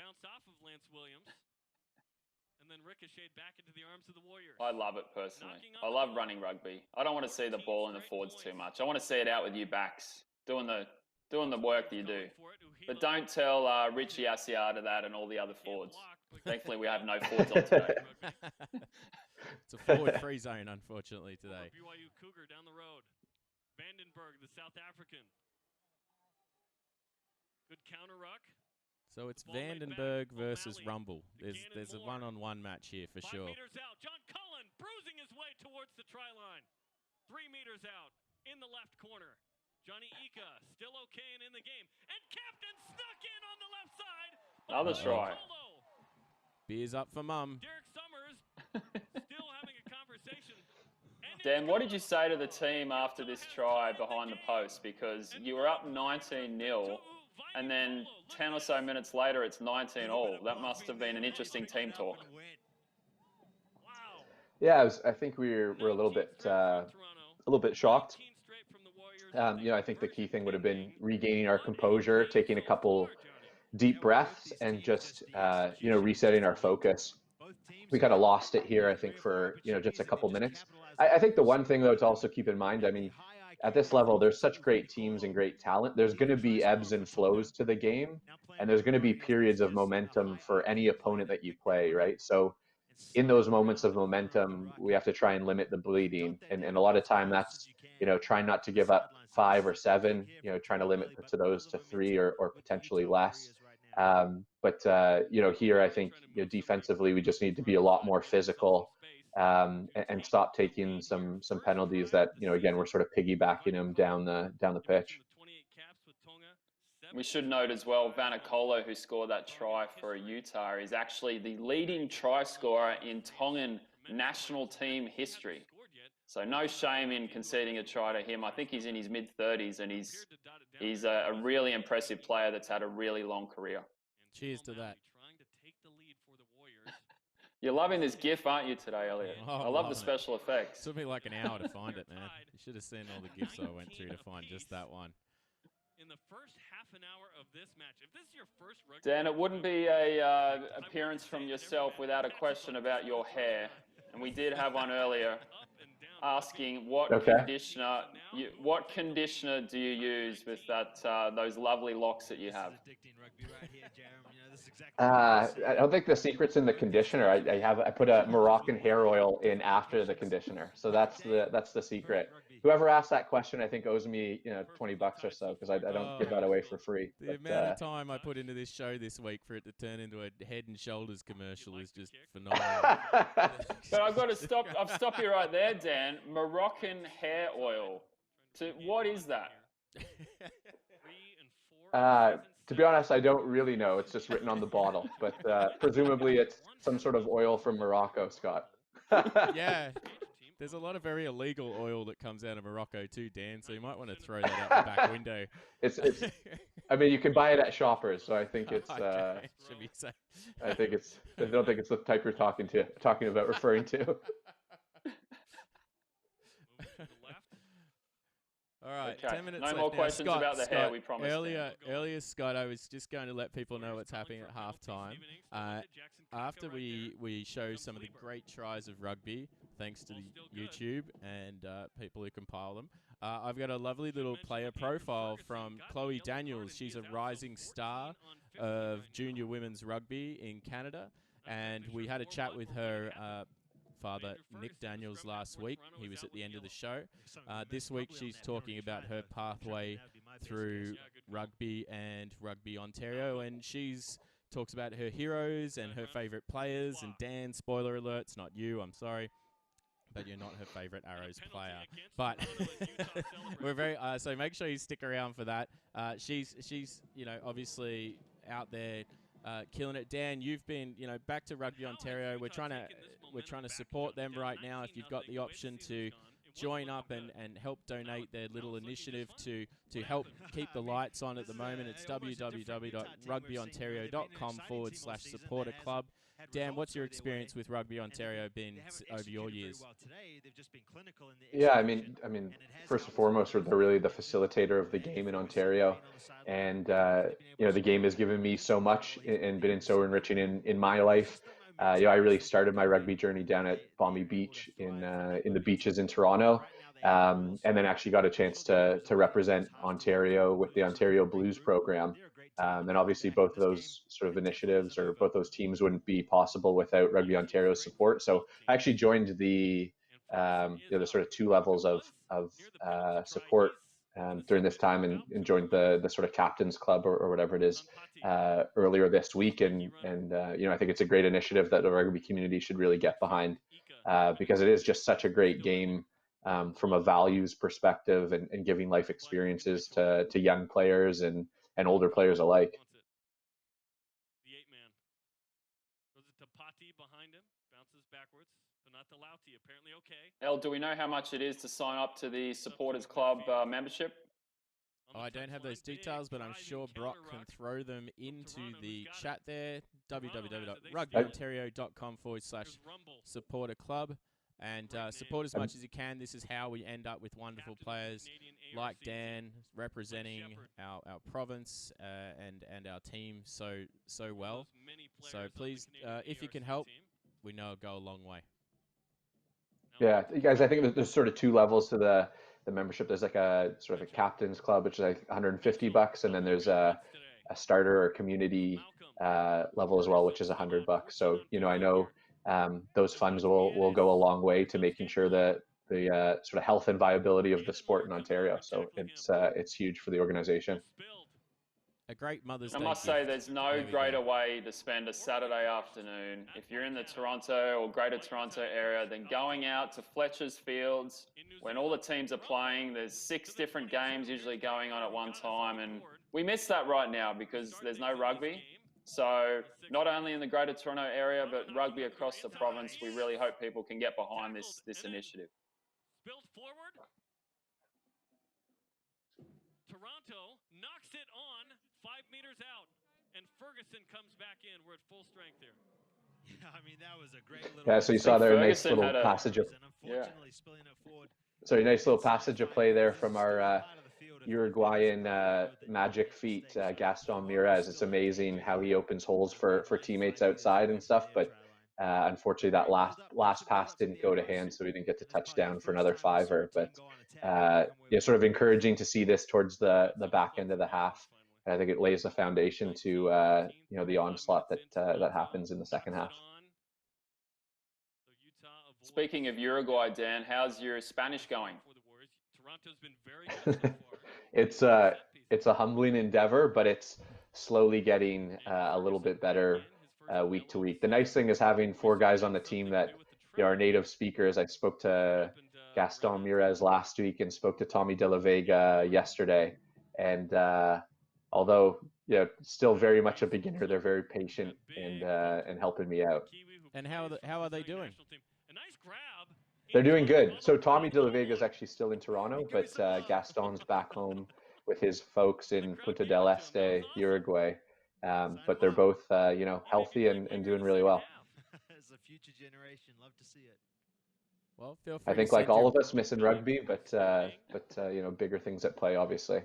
I love it personally. I love running rugby. I don't want to see the ball in the forwards too much. I want to see it out with you backs doing the work that you do. But don't tell Richie Asiata that and all the other forwards. Thankfully, we have no forwards on today. It's a forward-free zone, unfortunately, today. BYU Cougar down the road. Vandenberg, the South African. Good counter ruck. So it's Vandenberg versus Rumble. There's a one-on-one match here for sure. 5 meters out. John Cullen bruising his way towards the try line. 3 meters out in the left corner. Johnny Ika still okay and in the game. And Captain snuck in on the left side. Another try. Beers up for Mum. Derek Summers still having a conversation. Dan, what did you say to the team after this try behind the post? Because you were up 19-0, and then 10 or so minutes later, it's 19-all. That must have been an interesting team talk. Yeah, I think we were a little bit shocked. I think the key thing would have been regaining our composure, taking a couple deep breaths, and just resetting our focus. We kind of lost it here, I think, for just a couple minutes. I think the one thing, though, to also keep in mind, I mean, at this level, there's such great teams and great talent. There's going to be ebbs and flows to the game, and there's going to be periods of momentum for any opponent that you play, right? So in those moments of momentum, we have to try and limit the bleeding. And a lot of time that's, trying not to give up 5 or 7, trying to limit to those to 3 or potentially less. But here I think defensively we just need to be a lot more physical, and stop taking some penalties that again we're sort of piggybacking them down the pitch. We should note as well, 𝐓𝒂𝒂𝒊, who scored that try for Utah, is actually the leading try scorer in Tongan national team history. So no shame in conceding a try to him. I think he's in his mid-30s, and he's a really impressive player that's had a really long career. Cheers to that. You're loving this GIF, aren't you, today, Elliot? Oh, I love the special effects. It took me like an hour to find it, man. You should have seen all the GIFs I went through to find just that one. In the first half an hour of this match, if this is your first rugby, Dan, it wouldn't be a appearance from yourself without a question about your hair, and we did have one earlier asking what conditioner do you use with those lovely locks that you have? I don't think the secret's in the conditioner. I put a Moroccan hair oil in after the conditioner, so that's the secret. Whoever asked that question, I think owes me $20 or so, because I don't give that away for free. The amount of time I put into this show this week for it to turn into a Head and Shoulders commercial is just phenomenal. But I've got to stop. I've stopped you right there, Dan. Moroccan hair oil. What is that? To be honest, I don't really know. It's just written on the bottle, but presumably it's some sort of oil from Morocco, Scott. Yeah. There's a lot of very illegal oil that comes out of Morocco too, Dan, so you might want to throw that out the back window. I mean, you can buy it at Shoppers, so I think it's, okay. Should be safe. I don't think it's the type you're talking about, referring to. All right, okay. 10 minutes No left more now. questions Scott, about the hair, we promised. Earlier, Scott, I was just going to let people know what's happening at halftime. After we show some of the great tries of rugby, thanks to the YouTube and people who compile them, I've got a lovely little player profile from Chloe Daniels. She's a rising star of junior women's rugby in Canada, and we had a chat with her father, Nick Daniels, last week. He was at the end of the show. This week, she's talking about her pathway through rugby and Rugby Ontario, and she's talks about her heroes and her favourite players. And Dan, spoiler alert, it's not you, I'm sorry, but you're not her favourite Arrows player. But we're very so make sure you stick around for that. She's obviously out there killing it. Dan, you've been back to Rugby Ontario. We're trying to support them right now. If you've got the option to join up and help donate their little initiative to help keep the lights on at the moment, it's www.rugbyorntario.com/supporter-club. Dan, what's your experience with Rugby Ontario been over your years? Yeah, I mean, first and foremost, they're really the facilitator of the game in Ontario, and the game has given me so much and been so enriching in my life. I really started my rugby journey down at Balmy Beach in the beaches in Toronto, and then actually got a chance to represent Ontario with the Ontario Blues program. And obviously both of those sort of initiatives or both those teams wouldn't be possible without Rugby Ontario's support. So I actually joined the sort of 2 levels of support during this time, and joined the sort of captain's club or whatever it is earlier this week. And I think it's a great initiative that the rugby community should really get behind, because it is just such a great game from a values perspective, and giving life experiences to young players and older players alike. The 8-man goes it to Pati behind him, bounces backwards. Apparently okay. El, do we know how much it is to sign up to the Supporters Club membership? Oh, I don't have those details, but I'm sure Brock can throw them into the chat there. www.rugbyorntario.com/supporter-club. And support as much as you can. This is how we end up with wonderful players like Dan representing our province and our team so well. So please, if you can help, we know it'll go a long way. Yeah, guys, I think there's sort of 2 levels to the membership. There's like a sort of a captain's club, which is like $150, and then there's a starter or community level as well, which is $100. So I know those funds will go a long way to making sure that the sort of health and viability of the sport in Ontario. So it's huge for the organization. A great Mother's Day I must gift. say, there's no greater way to spend a Saturday afternoon. If you're in the Toronto or Greater Toronto area, then going out to Fletcher's Fields when all the teams are playing. There's 6 different games usually going on at one time, and we miss that right now because there's no rugby. So not only in the Greater Toronto area, but rugby across the province, we really hope people can get behind this initiative. Spilled forward. Toronto knocks it on 5 meters out, and Ferguson comes back in. We're at full strength here. Yeah, I mean, that was a great little... Yeah, so you saw there a nice Ferguson little passage of... Yeah. Sorry, nice little passage of play there from our Uruguayan magic feet, Gaston Mires. It's amazing how he opens holes for teammates outside and stuff, but unfortunately that last pass didn't go to hand, so we didn't get to touch down for another fiver. But yeah, sort of encouraging to see this towards the back end of the half. I think it lays the foundation to you know, the onslaught that happens in the second half. Speaking of Uruguay, Dan, how's your Spanish going? It's a humbling endeavor, but it's slowly getting a little bit better week to week. The nice thing is having 4 guys on the team that, you know, are native speakers. I spoke to Gaston Mires last week and spoke to Tommy De La Vega yesterday, and although, you know, still very much a beginner, they're very patient and helping me out. And how are they doing? They're doing good. So Tommy De La Vega is actually still in Toronto, but Gaston's back home with his folks in Punta del Este, Uruguay. But they're both, you know, healthy and doing really well. As a future generation, love to see it. Well, feel free I think, like all of us, missing rugby, but you know, bigger things at play, obviously.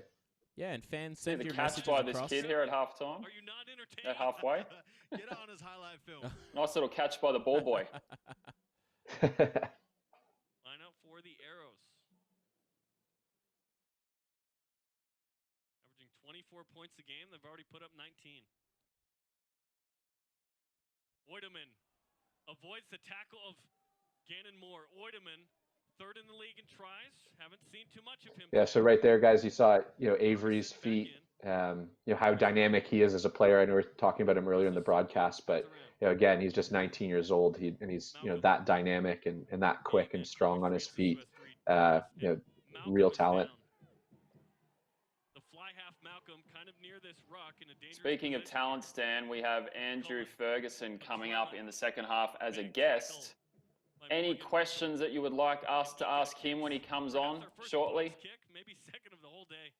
Yeah, and fans See send the your catch messages by this across. kid here at halftime. Are you not entertained? At halfway. Get on his highlight film. Nice little catch by the ball boy. Line up for the Arrows. Averaging 24 points a game. They've already put up 19. Oideman avoids the tackle of Gannon Moore. Oideman, 3rd in the league in tries. Haven't seen too much of him. Yeah, so right there, guys, you saw, you know, Avery's feet, you know, how dynamic he is as a player. I know we were talking about him earlier in the broadcast, but, you know, again, he's just 19 years old, and he's, you know, that dynamic and that quick and strong on his feet. You know, real talent. The fly half Malcolm kind of near this rock in a dangerous Speaking of talent, Stan, we have Andrew Ferguson coming up in the second half as a guest. Any questions that you would like us to ask him when he comes on shortly? Maybe second of the whole day.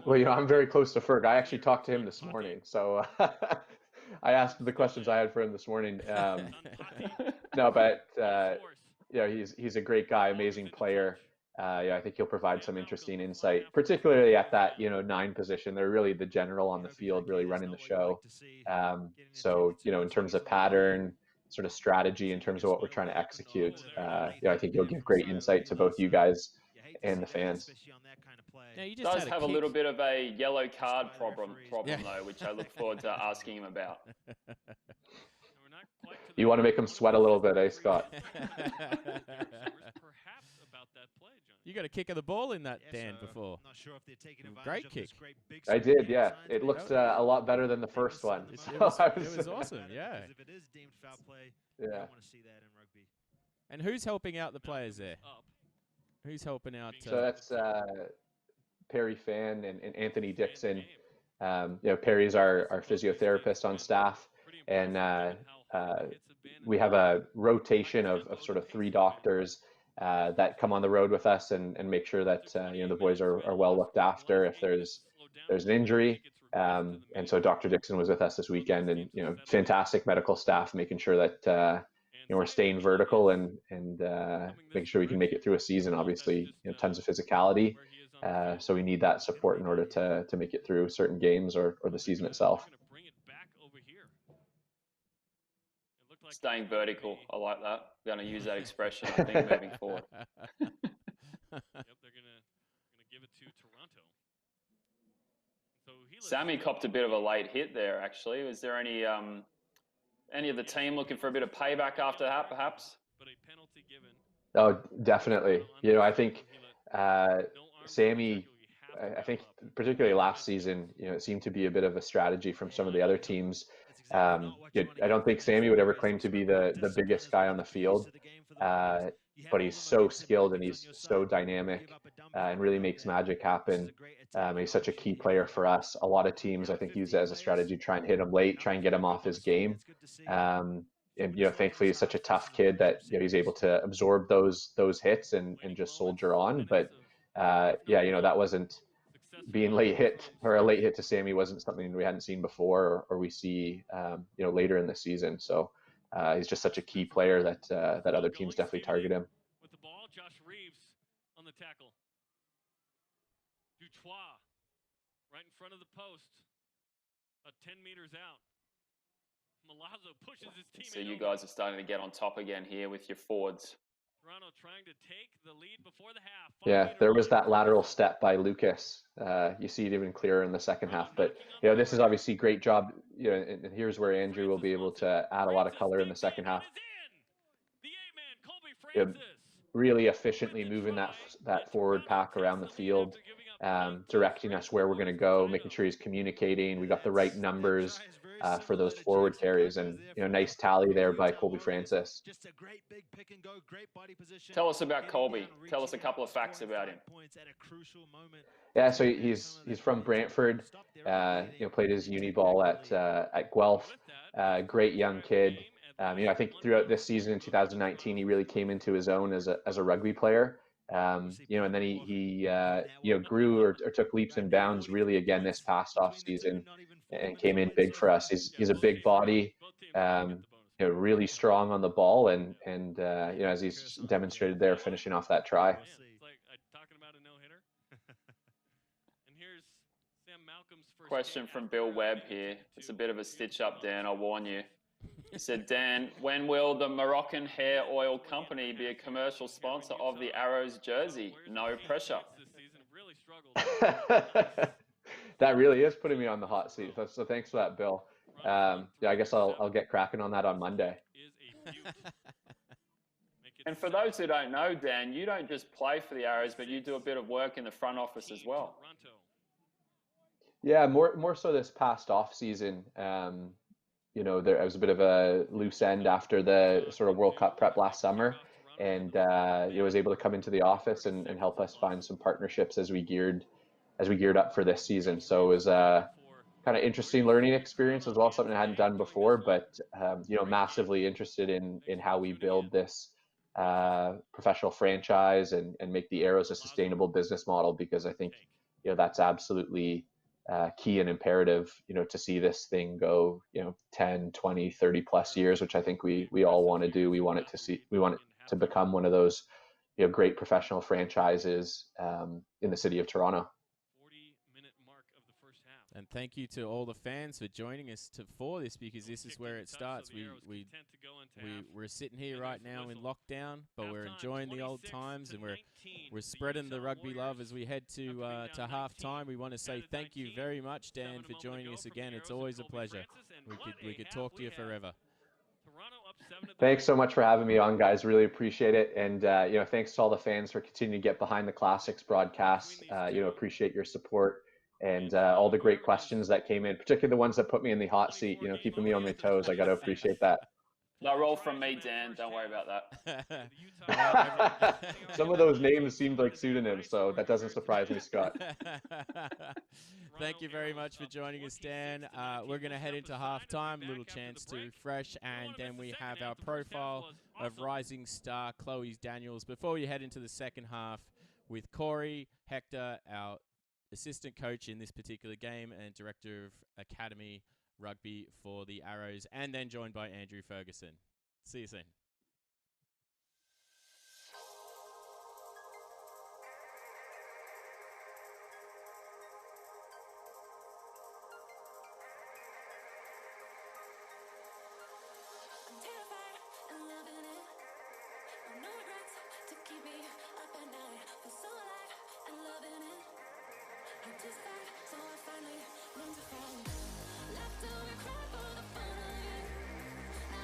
Well, you know, I'm very close to Ferg. I actually talked to him this morning, so I asked the questions I had for him this morning. No, but you know, he's a great guy, amazing player. Yeah, I think he'll provide some interesting insight, particularly at that, you know, 9 position. They're really the general on the field, really running the show. So, you know, in terms of pattern, sort of strategy, in terms of what we're trying to execute, you know, I think he'll give great insight to both you guys and the fans. Now, you just Does had have a little bit of a yellow card problem Yeah. though, which I look forward to asking him about. You want to make him sweat a little bit, eh, Scott? You got a kick of the ball in that, Dan, before. Not sure if they're taking Great kick. I did, yeah. It looked a lot better than the first one. So It was awesome, yeah. If it is deemed foul play, Yeah. I want to see that in rugby. And who's helping out the players there? Who's helping out? So that's Perry Fan and Anthony Dixon. You know, Perry's our physiotherapist on staff, and we have a rotation of sort of 3 doctors that come on the road with us and make sure that you know, the boys are well looked after if there's an injury. And so Dr. Dixon was with us this weekend, and, you know, fantastic medical staff making sure that you know, we're staying vertical and making sure we can make it through a season. Obviously, you know, tons of physicality. So we need that support in order to make it through certain games or the season itself. Staying vertical, I like that. We're going to use that expression, I think, moving forward. Yep, they're gonna give it to Toronto. So Sammy copped a bit of a late hit there, actually. Was there any Any of the team looking for a bit of payback after that, perhaps? But a penalty given. Oh, definitely. You know, I think Sammy, I think particularly last season, you know, it seemed to be a bit of a strategy from some of the other teams. I don't think Sammy would ever claim to be the biggest guy on the field, but he's so skilled and he's so dynamic and really makes magic happen. He's such a key player for us. A lot of teams, I think, use it as a strategy, try and hit him late, try and get him off his game. And you know, thankfully, he's such a tough kid that, you know, he's able to absorb those hits and just soldier on. But yeah, you know, that wasn't being late hit, or a late hit to Sammy wasn't something we hadn't seen before or we see you know, later in the season. So he's just such a key player that that other teams definitely target him. With the ball, Josh Reeves on the tackle. Dutois right in front of the post, 10 meters out. Milazzo pushes his teammate. So you guys are starting to get on top again here with your forwards. Toronto trying to take the lead before the half. Yeah, there was that lateral step by Lucas. You see it even clearer in the second half. But you know, this is obviously a great job. You know, and here's where Andrew will be able to add a lot of color in the second half. The eight-man, Colby You know, Francis. really efficiently moving that forward pack around the field, directing us where we're going to go, making sure he's communicating. We got the right numbers for those forward carries, and you know, nice tally there by Colby Francis. Just a great big pick and go, great body position. Tell us about Colby. Tell us a couple of facts about him. Yeah, so he's from Brantford. You know, played his uni ball at Guelph. Great young kid. You know, I think throughout this season in 2019, he really came into his own as a rugby player. You know, and then he you know, grew or took leaps and bounds really again this past off season and came in big for us. He's a big body, you know, really strong on the ball, and you know, as he's demonstrated there, finishing off that try. It's like talking about a no-hitter. And here's Sam Malcolm's first Question from Bill Webb here. It's a bit of a stitch up, Dan, I'll warn you. He said, Dan, when will the Moroccan Hair Oil Company be a commercial sponsor of the Arrows jersey? No pressure. That really is putting me on the hot seat. So thanks for that, Bill. Yeah, I guess I'll get cracking on that on Monday. And for those who don't know, Dan, you don't just play for the Arrows, but you do a bit of work in the front office as well. Yeah, more so this past off season. You know, there was a bit of a loose end after the sort of World Cup prep last summer, and you know, was able to come into the office and help us find some partnerships as we geared up for this season. So it was a kind of interesting learning experience as well, something I hadn't done before, but you know, massively interested in how we build this professional franchise and make the Arrows a sustainable business model, because I think, you know, that's absolutely key and imperative, you know, to see this thing go, you know, 10, 20, 30 plus years, which I think we all want to do. We want it to become one of those, you know, great professional franchises in the city of Toronto. 40-minute mark of the first half. And thank you to all the fans for joining us for this, because this is where it starts. We're sitting here right now in lockdown, but we're enjoying the old times, and we're spreading the rugby love as we head to halftime. We want to say thank you very much, Dan, for joining us again. It's always a pleasure. We could talk to you forever. Thanks so much for having me on, guys. Really appreciate it. And, you know, thanks to all the fans for continuing to get behind the Classics broadcast. You know, appreciate your support and all the great questions that came in, particularly the ones that put me in the hot seat, you know, keeping me on my toes. I got to appreciate that. No roll from me, Dan. Don't worry about that. Some of those names seemed like pseudonyms, so that doesn't surprise me, Scott. Thank you very much for joining us, Dan. We're going to head into halftime, a little chance to refresh, and then we have our profile of rising star Chloe Daniels before we head into the second half with Corey, Hector, our assistant coach in this particular game and director of Academy Rugby for the Arrows, and then joined by Andrew Ferguson. See you soon. Left to cry for the fun of it.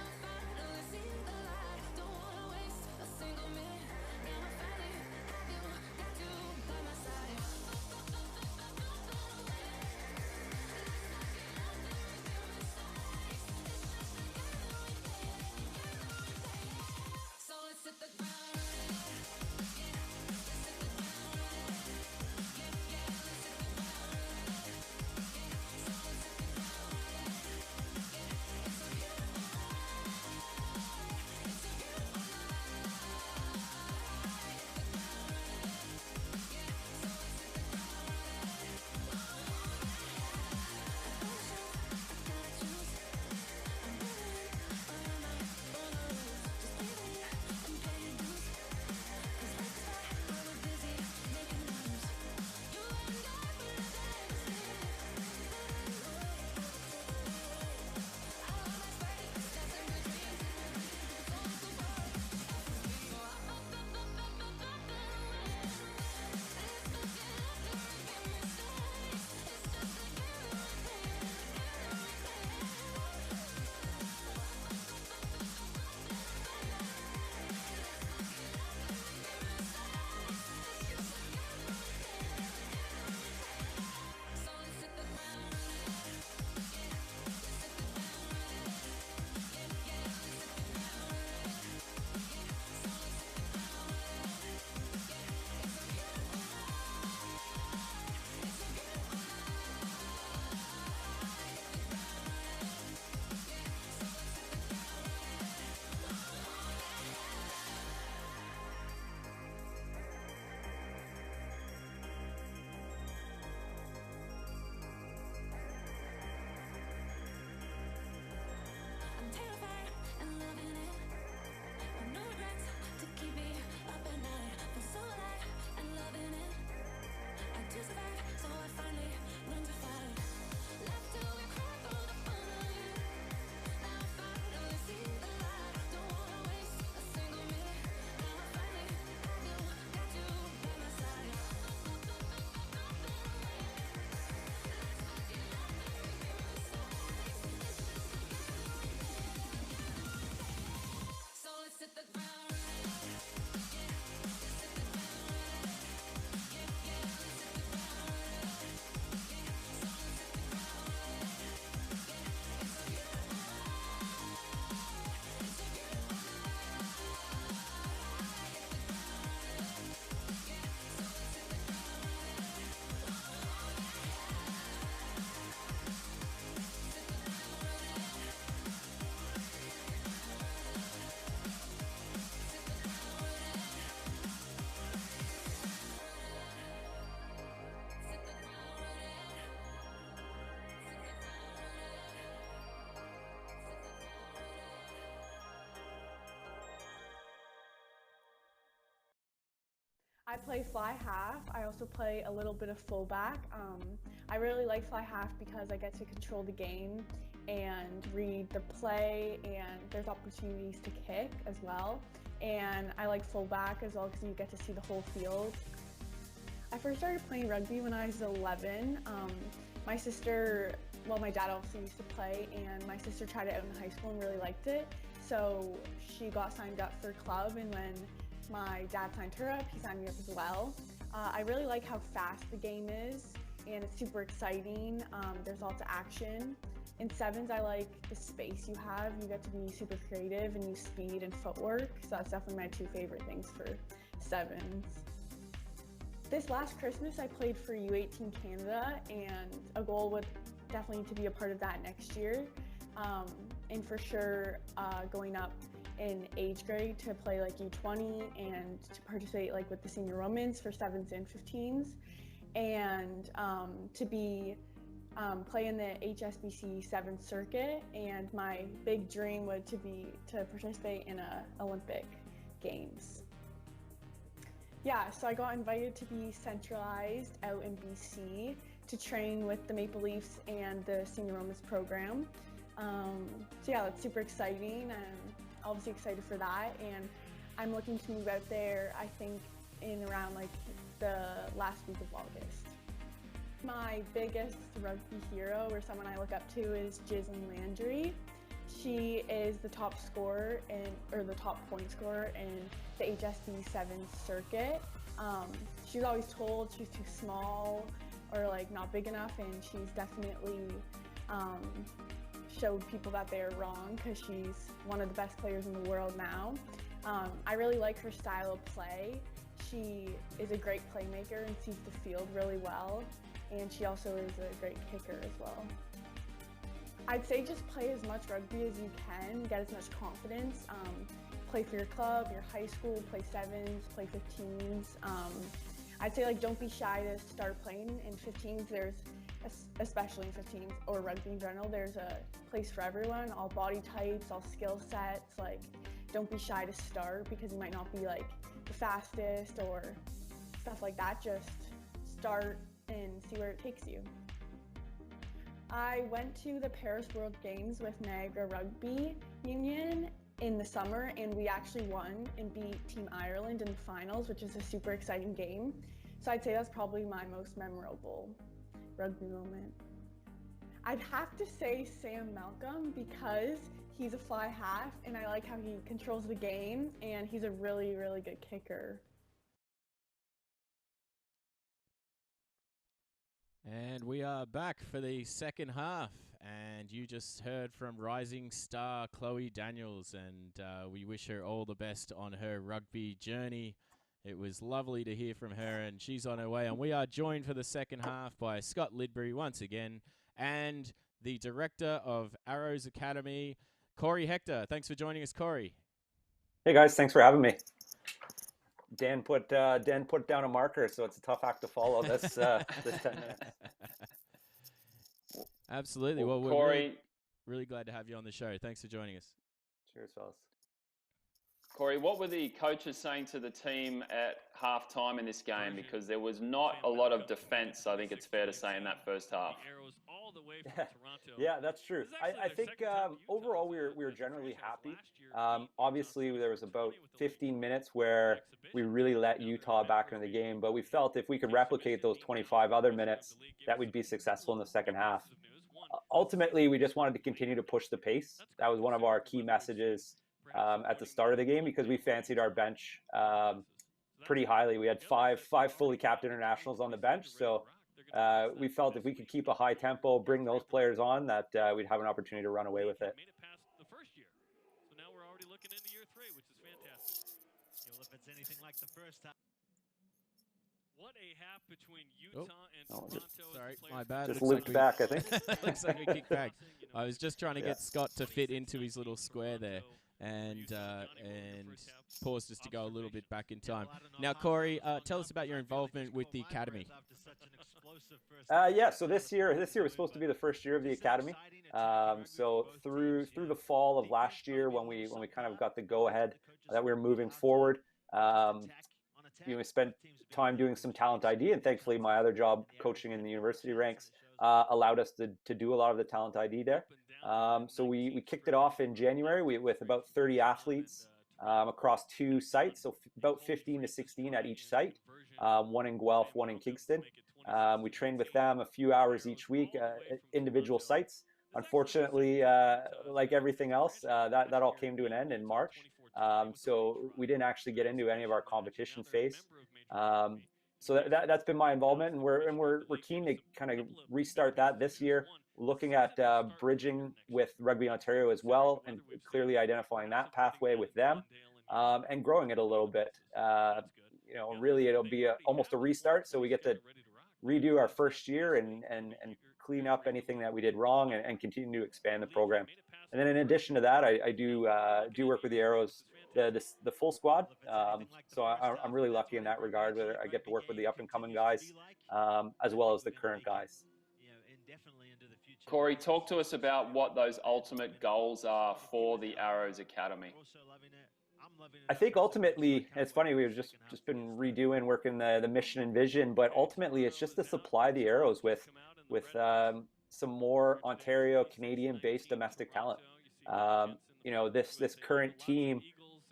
I play fly half. I also play a little bit of fullback. I really like fly half because I get to control the game and read the play, and there's opportunities to kick as well. And I like fullback as well because you get to see the whole field. I first started playing rugby when I was 11. My sister, well, my dad obviously used to play, and my sister tried it out in high school and really liked it. So she got signed up for club, and when my dad signed her up, he signed me up as well. I really like how fast the game is, and it's super exciting. There's lots of action. In sevens, I like the space you have. You get to be super creative and use speed and footwork, so that's definitely my two favorite things for sevens. This last Christmas, I played for 𝐓𝐡 Canada, and a goal would definitely to be a part of that next year. And for sure, going up in age grade to play like U20 and to participate like with the senior women's for 7s and 15s, and to be play in the HSBC 7th circuit. And my big dream would to participate in a Olympic Games. Yeah, so I got invited to be centralized out in BC to train with the Maple Leafs and the Senior Women's program. So yeah, that's super exciting, and obviously excited for that. And I'm looking to move out there, I think, in around like the last week of August. My biggest rugby hero, or someone I look up to, is Jasmine Landry. She is the top scorer or the top point scorer in the HSB 7th circuit. She's always told she's too small or like not big enough, and she's definitely showed people that they're wrong, because she's one of the best players in the world now. I really like her style of play. She is a great playmaker and sees the field really well, and she also is a great kicker as well. I'd say just play as much rugby as you can, get as much confidence. Play for your club, your high school, play 7s, play 15s. I'd say like don't be shy to start playing in 15s. There's, especially in 15s or rugby in general, there's a place for everyone, all body types, all skill sets. Like, don't be shy to start, because you might not be like the fastest or stuff like that. Just start and see where it takes you. I went to the Paris World Games with Niagara Rugby Union in the summer, and we actually won and beat Team Ireland in the finals, which is a super exciting game. So I'd say that's probably my most memorable rugby moment. I'd have to say Sam Malcolm, because he's a fly half, and I like how he controls the game, and he's a really, really good kicker. And we are back for the second half, and you just heard from rising star Chloe Daniels, and we wish her all the best on her rugby journey. It was lovely to hear from her, and she's on her way. And we are joined for the second half by Scott Ledbury once again, and the director of Arrows Academy, Corey Hector. Thanks for joining us, Corey. Hey guys, thanks for having me. Dan put down a marker, so it's a tough act to follow this 10 minutes. Absolutely. Well, we're Corey, really glad to have you on the show. Thanks for joining us. Cheers, fellas. Corey, what were the coaches saying to the team at halftime in this game? Because there was not a lot of defense, I think it's fair to say, in that first half. Yeah, that's true. I think overall we were generally happy. Obviously, there was about 15 minutes where we really let Utah back into the game, but we felt if we could replicate those 25 other minutes, that we'd be successful in the second half. Ultimately, we just wanted to continue to push the pace. That was one of our key messages at the start of the game, because we fancied our bench pretty highly. We had five fully capped internationals on the bench, so we felt if we could keep a high tempo, bring those players on, that we'd have an opportunity to run away with it. The first year. So now we're already looking into year 3, which is fantastic. Well, if it's anything like the first time. What a half between Utah and Toronto. Sorry, my bad. Just looped back, I think. Looks like we kicked back. I was just trying to get Scott to fit into his little square there, and paused us to go a little bit back in time. Now, Corey, tell us about your involvement with the academy. Yeah, so this year was supposed to be the first year of the academy. So through the fall of last year, when we kind of got the go ahead that we were moving forward, we spent time doing some talent ID, and thankfully my other job coaching in the university ranks allowed us to do a lot of the talent ID there. So we kicked it off in January with about 30 athletes across 2 sites, so about 15 to 16 at each site, one in Guelph, one in Kingston. We trained with them a few hours each week at individual sites. Unfortunately, like everything else, that all came to an end in March. So we didn't actually get into any of our competition phase. So that's been my involvement, and we're keen to kind of restart that this year, looking at bridging with Rugby Ontario as well, and clearly identifying that pathway with them, and growing it a little bit. Really it'll be almost a restart, so we get to redo our first year and clean up anything that we did wrong, and continue to expand the program. And then in addition to that, I do work with the Arrows, the full squad. So I'm really lucky in that regard, where I get to work with the up and coming guys, as well as the current guys. Corey, talk to us about what those ultimate goals are for the Arrows Academy. I think ultimately, it's funny, we've just been working the mission and vision, but ultimately it's just to supply the Arrows with some more Ontario Canadian-based domestic talent. This current team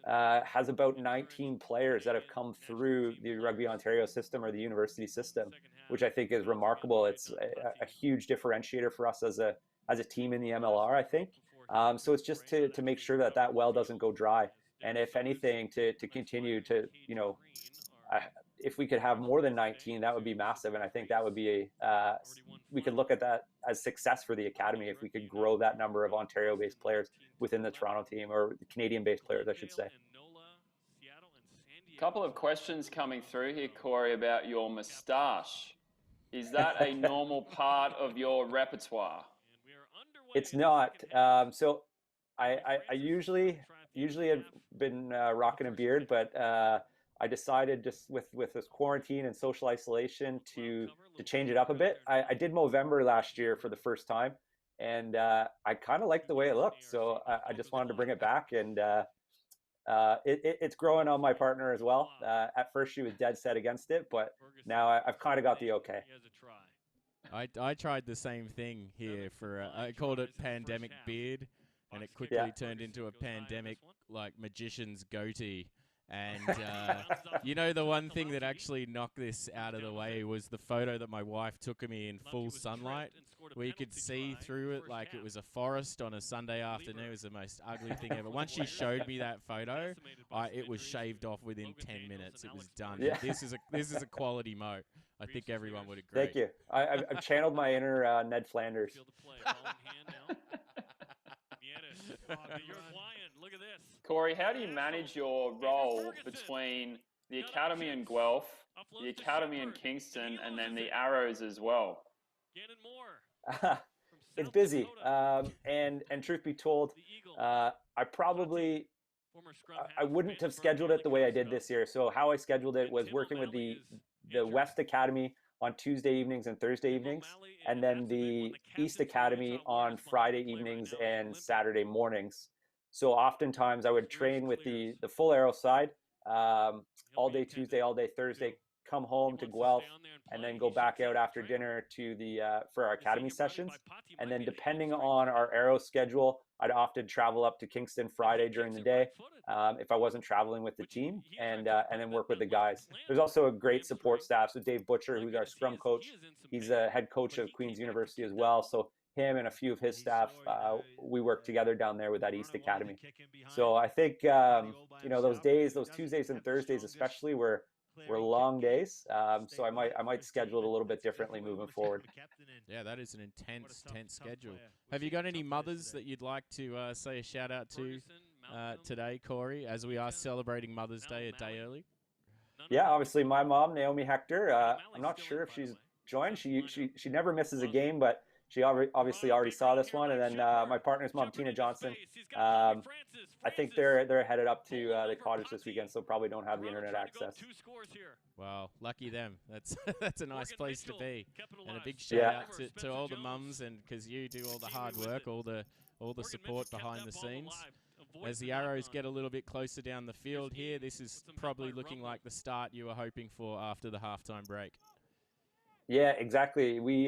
has about 19 players that have come through the Rugby Ontario system or the university system, which I think is remarkable. It's a huge differentiator for us as a team in the MLR, I think. So it's just to make sure that well doesn't go dry. And if anything, to continue to, if we could have more than 19, that would be massive. And I think that would be we could look at that as success for the academy if we could grow that number of Ontario-based players within the Toronto team, or Canadian-based players, I should say. A couple of questions coming through here, Corey, about your moustache. Is that a normal part of your repertoire? It's not. So I usually have been rocking a beard, but I decided just with this quarantine and social isolation to change it up a bit. I did Movember last year for the first time, and I kind of liked the way it looked, so I just wanted to bring it back, and it's growing on my partner as well. At first she was dead set against it, but now I've kind of got the okay. I tried the same thing here for I called it pandemic beard, and it quickly turned into a pandemic like magician's goatee. And the one thing that actually knocked this out of the way was the photo that my wife took of me in full sunlight, where you could see through it like it was a forest on a Sunday afternoon. It was the most ugly thing ever. Once she showed me that photo, it was shaved off within 10 minutes. It was done. Yeah. This is a quality moat. I think everyone would agree. Thank you. I've channeled my inner Ned Flanders. Look at this. Corey, how do you manage your role between the academy in Guelph, the academy in Kingston, and then the Arrows as well? It's busy, and truth be told, I wouldn't have scheduled it the way I did this year. So how I scheduled it was working with the West Academy on Tuesday evenings and Thursday evenings, and then the East Academy on Friday evenings and Saturday mornings. So oftentimes I would train with the full Arrow side all day Tuesday, all day Thursday, come home to Guelph, and then go back out after dinner to for our academy sessions. And then depending on our Arrow schedule, I'd often travel up to Kingston Friday during the day if I wasn't traveling with the team, and then work with the guys. There's also a great support staff. So Dave Butcher, who's our scrum coach, he's a head coach of Queen's University as well. So him and a few of his staff, we work together down there with that East Academy. So I think those days, those Tuesdays and Thursdays especially, were long days. So I might schedule it a little bit differently moving forward. Yeah, that is an intense schedule. Have you got any mothers that you'd like to say a shout out to today, Corey, as we are celebrating Mother's Day a day early? Yeah, obviously my mom, Naomi Hector. I'm not sure if she's joined. She never misses a game, but she obviously already saw this one. And then my partner's mom, Tina Johnson. I think they're headed up to the cottage this weekend, so probably don't have the internet access. Wow, lucky them. That's a nice place to be. And a big shout out to all the mums, and because you do all the hard work, all the support behind the scenes. As the arrows get a little bit closer down the field here, this is probably looking like the start you were hoping for after the halftime break. Yeah, exactly. We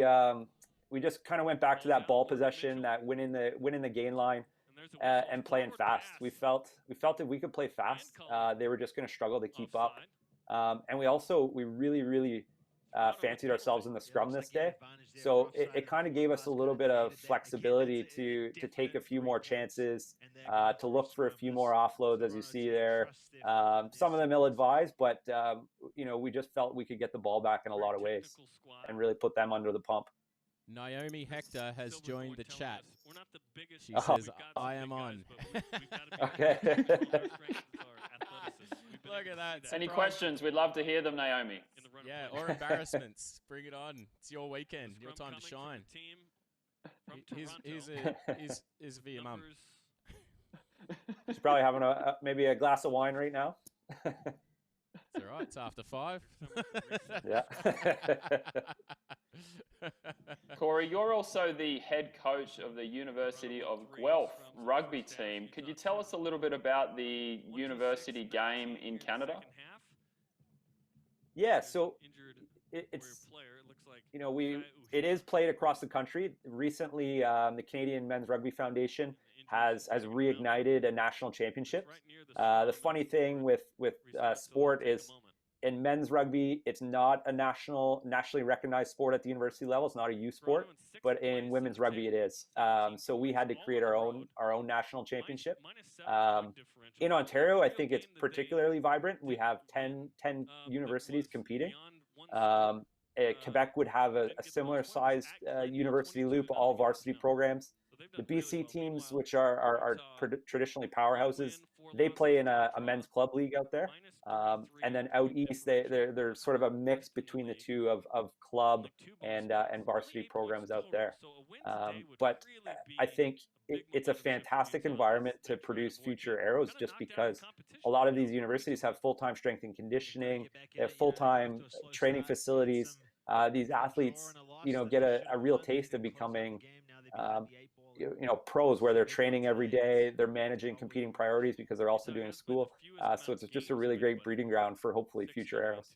just kind of went back to that ball possession, that winning the gain line, and playing fast. We felt if we could play fast, they were just going to struggle to keep up. And we really fancied ourselves in the scrum this day. So it kind of gave us a little bit of flexibility to take a few more chances, to look for a few more offloads, as you see there. Some of them ill-advised, but we just felt we could get the ball back in a lot of ways and really put them under the pump. Naomi Hector has joined the chat. She says, I am on. Okay. Look at that. Any questions? We'd love to hear them, Naomi. Yeah, or embarrassments. Bring it on. It's your weekend. Your time to shine. Here's via your mum. She's probably having maybe a glass of wine right now. It's all right. It's after 5. Yeah. Corey, you're also the head coach of the University of Guelph rugby team. Could you tell us a little bit about the university game in Canada? Yeah, so it is played across the country. Recently, the Canadian Men's Rugby Foundation has reignited a national championship. The funny thing with sport is, in men's rugby, it's not a nationally recognized sport at the university level. It's not a youth sport, but in women's rugby, it is. So we had to create our own national championship. In Ontario, I think it's particularly vibrant. We have 10 universities competing. Quebec would have a similar sized university loop, all varsity programs. The BC teams, which are traditionally powerhouses, they play in a men's club league out there. And then out east, they're sort of a mix between the two of club and varsity programs out there. But I think it's a fantastic environment to produce future arrows, just because a lot of these universities have full-time strength and conditioning, they have full-time training facilities. These athletes, get a real taste of becoming pros, where they're training every day, they're managing competing priorities because they're also doing school. So it's just a really great breeding ground for hopefully future arrows.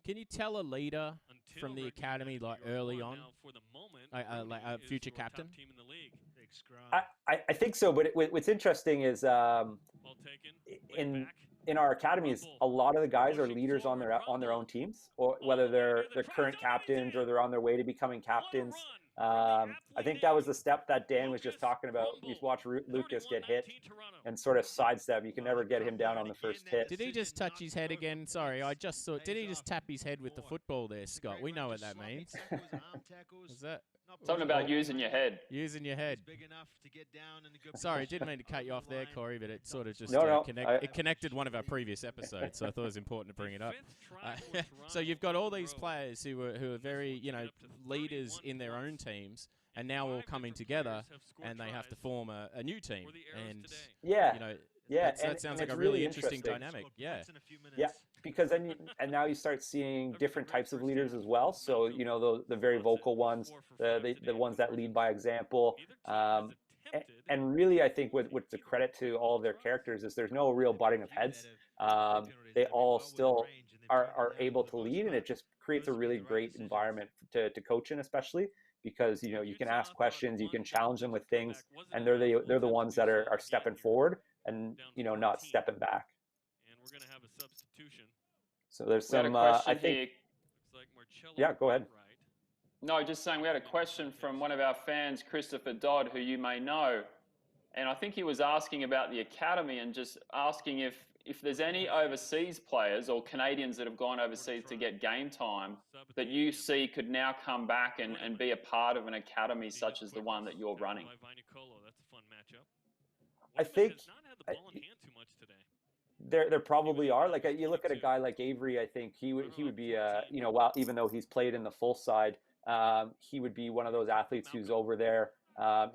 Can you tell a leader from the academy, like early on, like a future captain? I think so, but what's interesting is in our academies, a lot of the guys are leaders on their own teams, or whether they're current captains or they're on their way to becoming captains. I think that was the step that Dan was just talking about. You watch Lucas get hit and sort of sidestep. You can never get him down on the first hit. Did he just touch his head again? Sorry, I just saw. Did he just tap his head with the football there, Scott? We know what that means. Is that something about using your head? Using your head. Sorry, didn't mean to cut you off there, Corey, but it sort of just it connected one of our previous episodes, so I thought it was important to bring it up. So you've got all these players who are very, leaders in their own teams, and now all coming together, and they have to form a new team. And that sounds like a really interesting dynamic. Yeah, because then now you start seeing different types of leaders as well. So the very vocal ones, the ones that lead by example. And really, I think what's a credit to all of their characters is there's no real butting of heads. They all still are able to lead, and it just creates a really great environment to coach in, especially because you can ask questions, you can challenge them with things, and they're the ones that are stepping forward and not stepping back. And we're going to have a substitution. So there's some I think. Yeah, go ahead. No, just saying, we had a question from one of our fans, Christopher Dodd, who you may know, and I think he was asking about the academy and just asking if there's any overseas players or Canadians that have gone overseas to get game time that you see could now come back and be a part of an academy such as the one that you're running. I think there probably are. Like you look at a guy like Avery, I think he would be even though he's played in the full side, he would be one of those athletes who's over there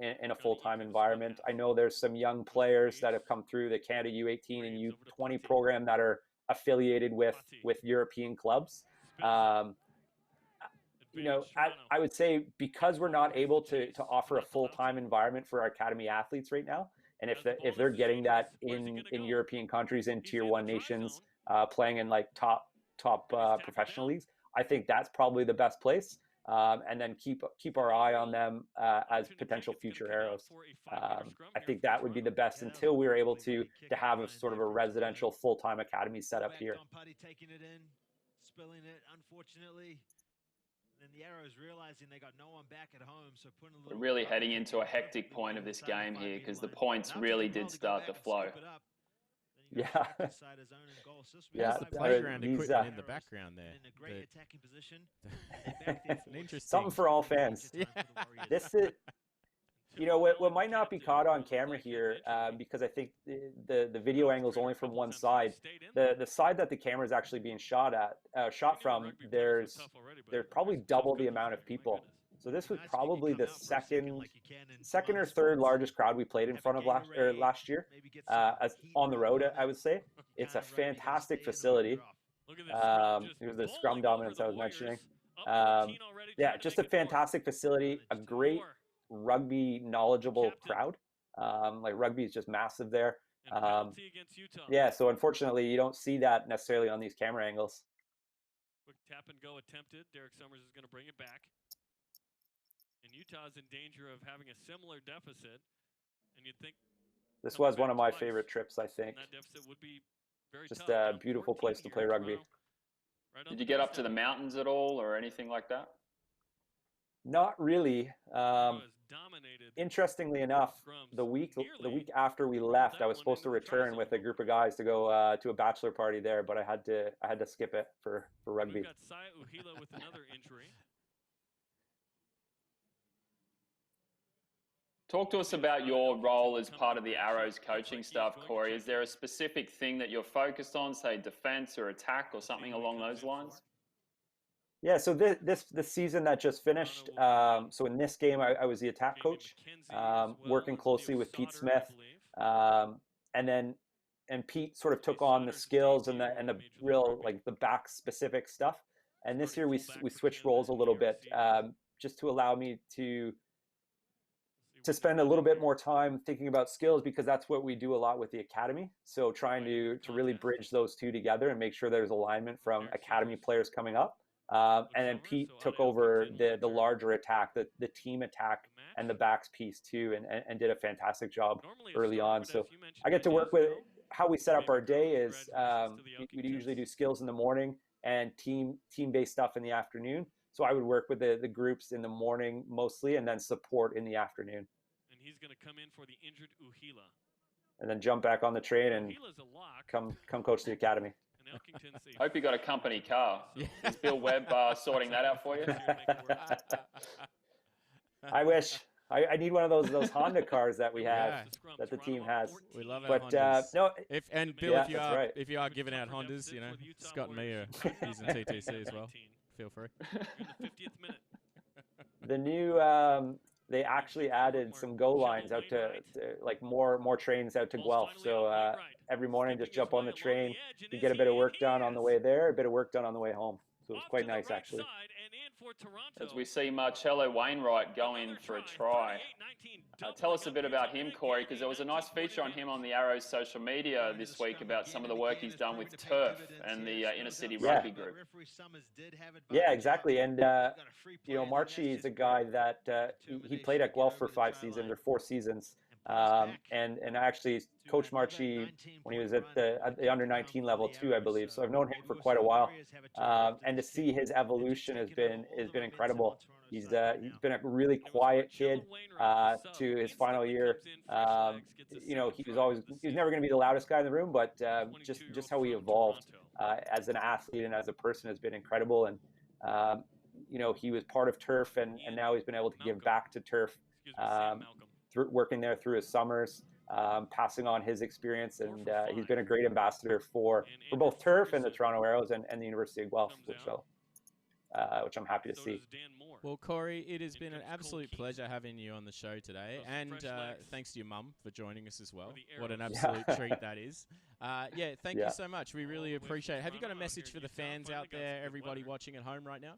in a full-time environment. I know there's some young players that have come through the Canada U18 and U20 program that are affiliated with European clubs. I would say because we're not able to offer a full-time environment for our academy athletes right now, and if they're getting that in European countries, in Tier 1 nations, playing in like top professional leagues, I think that's probably the best place. And then keep our eye on them as potential future arrows. I think that would be the best until we were able to have a sort of a residential full-time academy set up here. Taking it in, spilling it, unfortunately. Then the Arrows realizing they got no one back at home, so putting a little. We're really heading into a hectic point of this game here because the points really did start to flow. Yeah. Yeah, the playground equipment in the background there. In a great attacking position. Interesting. Something for all fans. Yeah. This is, what might not be caught on camera here, because I think the video angle is only from one side. The side that the camera is actually being shot from, there's probably double the amount of people. So this was probably the second or third largest crowd we played in front of last year, as on the road, I would say. It's a fantastic facility. It was the scrum dominance I was mentioning. Yeah, just a fantastic facility, a great rugby knowledgeable crowd. Like rugby is just massive there. Yeah, so unfortunately you don't see that necessarily on these camera angles. Quick tap and go attempted. Derek Summers is going to bring it back. And Utah's in danger of having a similar deficit. And you'd think this was one of my favorite trips, I think. that deficit would be very just tough. a beautiful place to play rugby. Did you get up to the mountains at all or anything like that? Not really. Interestingly enough, the week after we left, I was supposed to return with a group of guys to go to a bachelor party there, but I had to skip it for rugby. We've got 𝐓𝒡𝐞 with another injury. Talk to us about your role as part of the Arrows coaching staff, Corey. Is there a specific thing that you're focused on, say defense or attack or something along those lines? Yeah, so this season that just finished, so in this game I was the attack coach, working closely with Pete Smith, and Pete sort of took on the skills and the real like the back specific stuff. And this year we switched roles a little bit, just to allow me to spend a little bit more time thinking about skills, because that's what we do a lot with the academy. So trying to really bridge those two together and make sure there's alignment from academy players coming up. And then Pete took over the larger attack, the team attack and the backs piece too, and did a fantastic job early on. So I get to work with how we set up our day is we usually do skills in the morning and team-based stuff in the afternoon. So I would work with the groups in the morning mostly, and then support in the afternoon. And he's going to come in for the injured 𝐓𝐴. And then jump back on the train and come coach the academy. Hope you got a company car. Is Bill Webb sorting that out for you? I wish. I need one of those Honda cars that we have, that the team has. We love our Hondas. No, Bill, if you are giving out Hondas, Scott and me are using TTC as well. Feel free. The new, they actually added some go lines out to like more trains out to Guelph. So every morning, just jump on the train. You get a bit of work done on the way there, a bit of work done on the way home. So it's quite nice, actually. As we see Marcelo Wainwright going for a try. Tell us a bit about him, Corey, because there was a nice feature on him on the Arrows social media this week about some of the work he's done with Turf and the inner city rugby group. Yeah, exactly. And, Marchie is a guy that he played at Guelph for 4 seasons. And I actually coached Marchie when he was at the under 19 level too, I believe. So I've known him for quite a while, and to see his evolution has been incredible. He's been a really quiet kid to his final year. He was never going to be the loudest guy in the room, but just how he evolved as an athlete and as a person has been incredible. And he was part of Turf, and now he's been able to give back to Turf. Working there through his summers, passing on his experience, and he's been a great ambassador for both Turf and the Toronto Arrows and the University of Guelph, which I'm happy to see. Well, Corey, it has been an absolute pleasure having you on the show today, and thanks to your mum for joining us as well. What an absolute treat that is. Thank you so much. We really appreciate it. Have you got a message for the fans out there, everybody watching at home right now?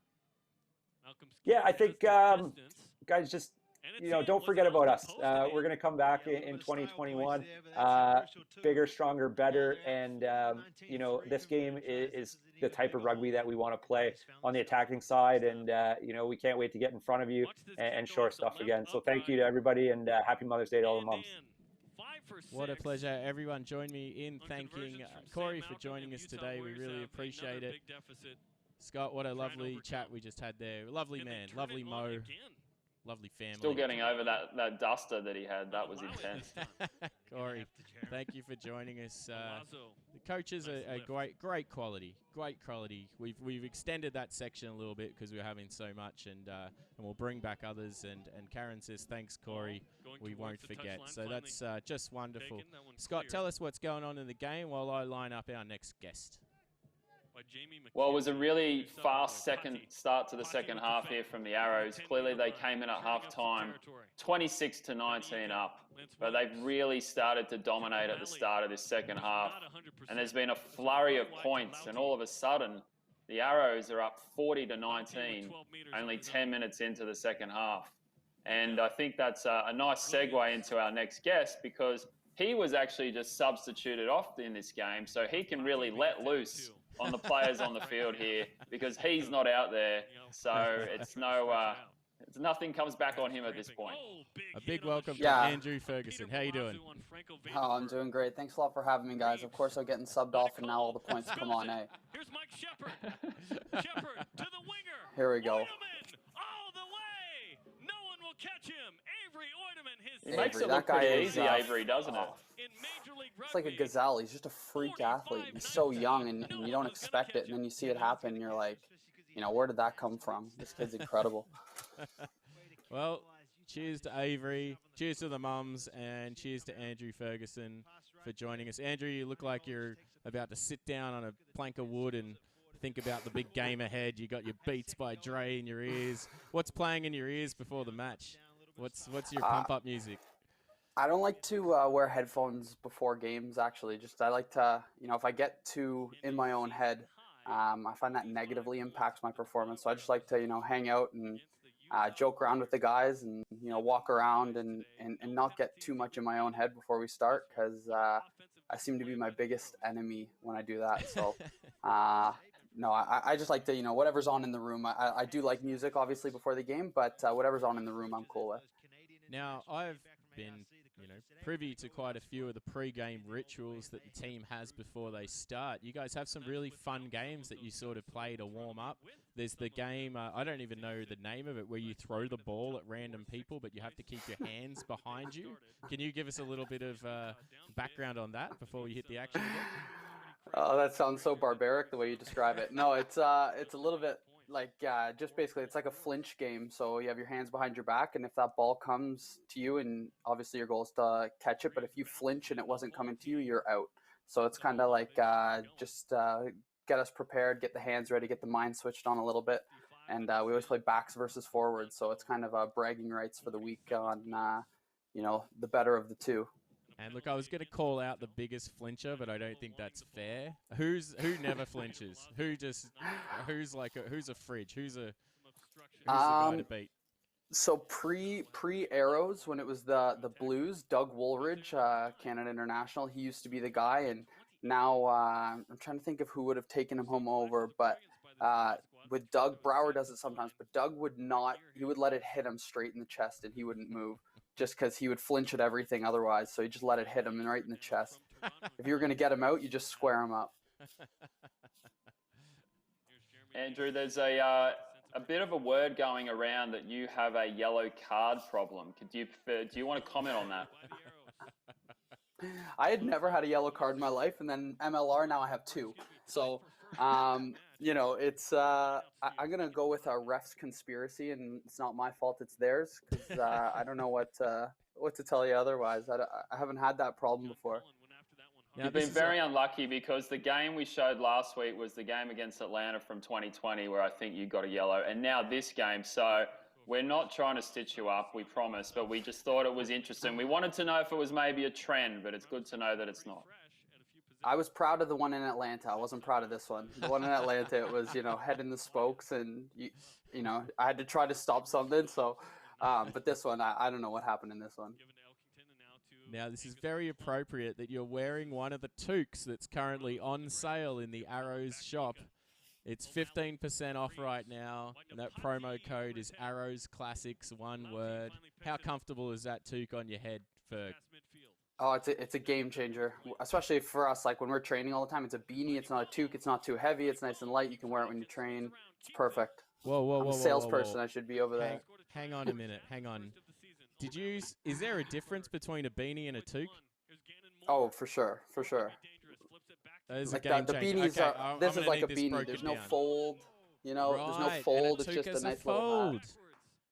Yeah, I think guys just don't forget about us. We're going to come back in 2021, bigger, stronger, better, and this game is the type of rugby that we want to play on the attacking side, and we can't wait to get in front of you and shore stuff again. So thank you to everybody, and happy Mother's Day to all the moms. What a pleasure. Everyone join me in thanking Corey for joining us today. We really appreciate it. Scott, what a lovely chat we just had there. Lovely man, lovely Mo, lovely family. Still getting over that duster that he had. That was intense. Corey, thank you for joining us. The coaches are great quality. We've extended that section a little bit because we're having so much, and we'll bring back others. And Karen says, thanks, Corey. We won't forget. So that's just wonderful. Scott, tell us what's going on in the game while I line up our next guest. Well, it was a really fast start to the second half here from the Arrows. Clearly, they came in at halftime 26-19 up, but they've really started to dominate at the start of this second half. And there's been a flurry of points, and all of a sudden, the Arrows are up 40-19, only 10 minutes into the second half. And I think that's a nice segue into our next guest, because he was actually just substituted off in this game, so he can really let loose on the players on the field here, because he's not out there. So it's nothing comes back on him at this point. A big welcome to Andrew Ferguson. How you doing? Oh, I'm doing great. Thanks a lot for having me, guys. Of course, I'm getting subbed off, and now all the points come on, eh? Here's Mike Shepard. Shepard to the winger. Here we go. All the way. No one will catch him. Avery Oideman. He makes it look pretty easy, Avery, doesn't it? It's like a gazelle. He's just a freak athlete. He's so young, and you don't expect it, and then you see it happen, and you're like, where did that come from? This kid's incredible. Well, cheers to Avery, cheers to the mums, and cheers to Andrew Ferguson for joining us. Andrew, you look like you're about to sit down on a plank of wood and think about the big game ahead. You got your Beats by Dre in your ears. What's playing in your ears before the match? What's your pump-up music? I don't like to wear headphones before games, actually. I like to, if I get too in my own head, I find that negatively impacts my performance. So I just like to, hang out and joke around with the guys and, walk around and not get too much in my own head before we start, because I seem to be my biggest enemy when I do that. So, no, I just like to, whatever's on in the room. I do like music, obviously, before the game, but whatever's on in the room, I'm cool with. Now, I've been privy to quite a few of the pre-game rituals that the team has before they start. You guys have some really fun games that you sort of play to warm up. There's the game, I don't even know the name of it, where you throw the ball at random people, but you have to keep your hands behind you. Can you give us a little bit of background on that before we hit the action again? Oh, that sounds so barbaric the way you describe it. No, it's a little bit like just basically it's like a flinch game. So you have your hands behind your back, and if that ball comes to you, and obviously your goal is to catch it, but if you flinch and it wasn't coming to you, you're out. So it's kind of like just get us prepared, get the hands ready, get the mind switched on a little bit. And we always play backs versus forwards, so it's kind of bragging rights for the week on the better of the two. And look, I was going to call out the biggest flincher, but I don't think that's fair. Who never flinches? Who's a fridge? Who's the guy to beat? So pre Arrows, when it was the Blues, Doug Woolridge, Canada International, he used to be the guy, and now I'm trying to think of who would have taken him home over, but with Doug, Brower does it sometimes, but Doug would not. He would let it hit him straight in the chest, and he wouldn't move, just because he would flinch at everything otherwise. So he just let it hit him right in the chest. If you were going to get him out, you just square him up. Andrew, there's a bit of a word going around that you have a yellow card problem. Do you want to comment on that? I had never had a yellow card in my life, and then MLR, now I have two. So, it's I'm gonna go with a ref's conspiracy, and it's not my fault; it's theirs, because I don't know what to tell you otherwise. I haven't had that problem before. You've been very unlucky, because the game we showed last week was the game against Atlanta from 2020, where I think you got a yellow, and now this game. So we're not trying to stitch you up, we promise, but we just thought it was interesting. We wanted to know if it was maybe a trend, but it's good to know that it's not. I was proud of the one in Atlanta. I wasn't proud of this one. The one in Atlanta, it was, you know, head in the spokes, and you know, I had to try to stop something. So, but this one, I don't know what happened in this one. Now, this is very appropriate that you're wearing one of the toques that's currently on sale in the Arrows shop. It's 15% off right now, and that promo code is Arrows Classics, one word. How comfortable is that toque on your head, Ferg? Oh, it's a game changer, especially for us. Like when we're training all the time, it's a beanie. It's not a toque. It's not too heavy. It's nice and light. You can wear it when you train. It's perfect. Whoa, I'm a salesperson. I should be over there. Hang on a minute. Hang on. Is there a difference between a beanie and a toque? Oh, for sure, for sure. Like the beanies okay, are. This is like a beanie. There's no fold. You know, there's no fold. It's just a nice little hat.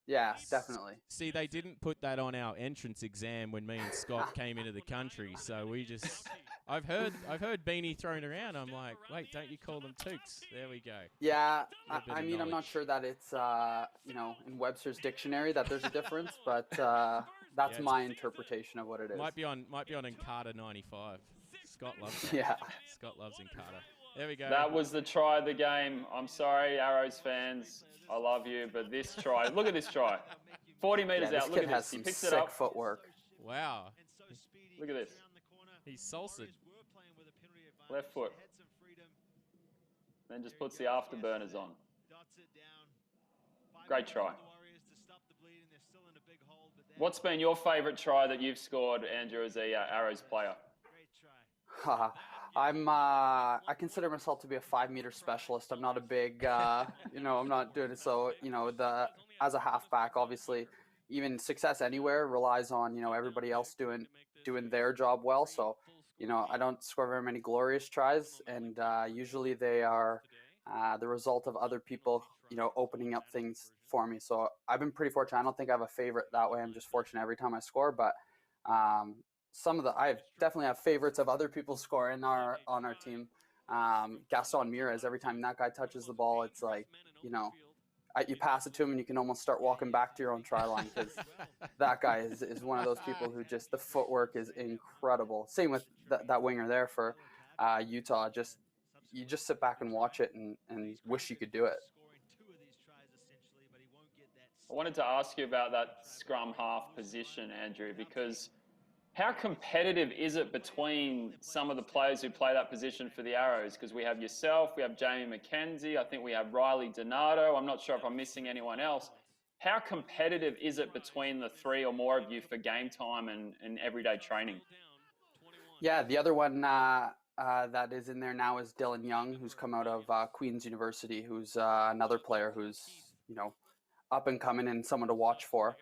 Yeah, definitely. See, they didn't put that on our entrance exam when me and Scott came into the country, so we just. I've heard beanie thrown around. I'm like, wait, don't you call them toques? There we go. Yeah, I mean, I'm not sure that it's you know, in Webster's dictionary that there's a difference, but that's my interpretation of what it is. Might be on 𝐓𝒡𝐞 95. Scott loves it. Yeah. Scott loves 𝐓𝒡𝐞. There we go. That was the try of the game. I'm sorry, Arrows fans. I love you, but this try, look at this try. 40 meters out, look at this. He picks it up. Footwork. Wow. Look at this. He's salsa'd. Left foot. Then just puts the afterburners on. Great try. What's been your favourite try that you've scored, Andrew, as a Arrows player? I consider myself to be a 5-meter specialist. I'm not a big, you know, I'm not doing it. So, you know, as a halfback, obviously, even success anywhere relies on, you know, everybody else doing their job well. So, you know, I don't score very many glorious tries, and usually they are the result of other people, you know, opening up things for me. So I've been pretty fortunate. I don't think I have a favorite that way. I'm just fortunate every time I score, but I definitely have favorites of other people scoring on our team. Gaston Mires, every time that guy touches the ball, it's like, you know, you pass it to him and you can almost start walking back to your own try line, because that guy is one of those people who just, the footwork is incredible. Same with that winger there for Utah. You just sit back and watch it and wish you could do it. I wanted to ask you about that scrum half position, Andrew, because how competitive is it between some of the players who play that position for the Arrows? Because we have yourself, we have Jamie McKenzie, I think we have Riley Donato. I'm not sure if I'm missing anyone else. How competitive is it between the three or more of you for game time and everyday training? Yeah, the other one that is in there now is Dylan Young, who's come out of Queen's University, who's another player who's, you know, up and coming and someone to watch for.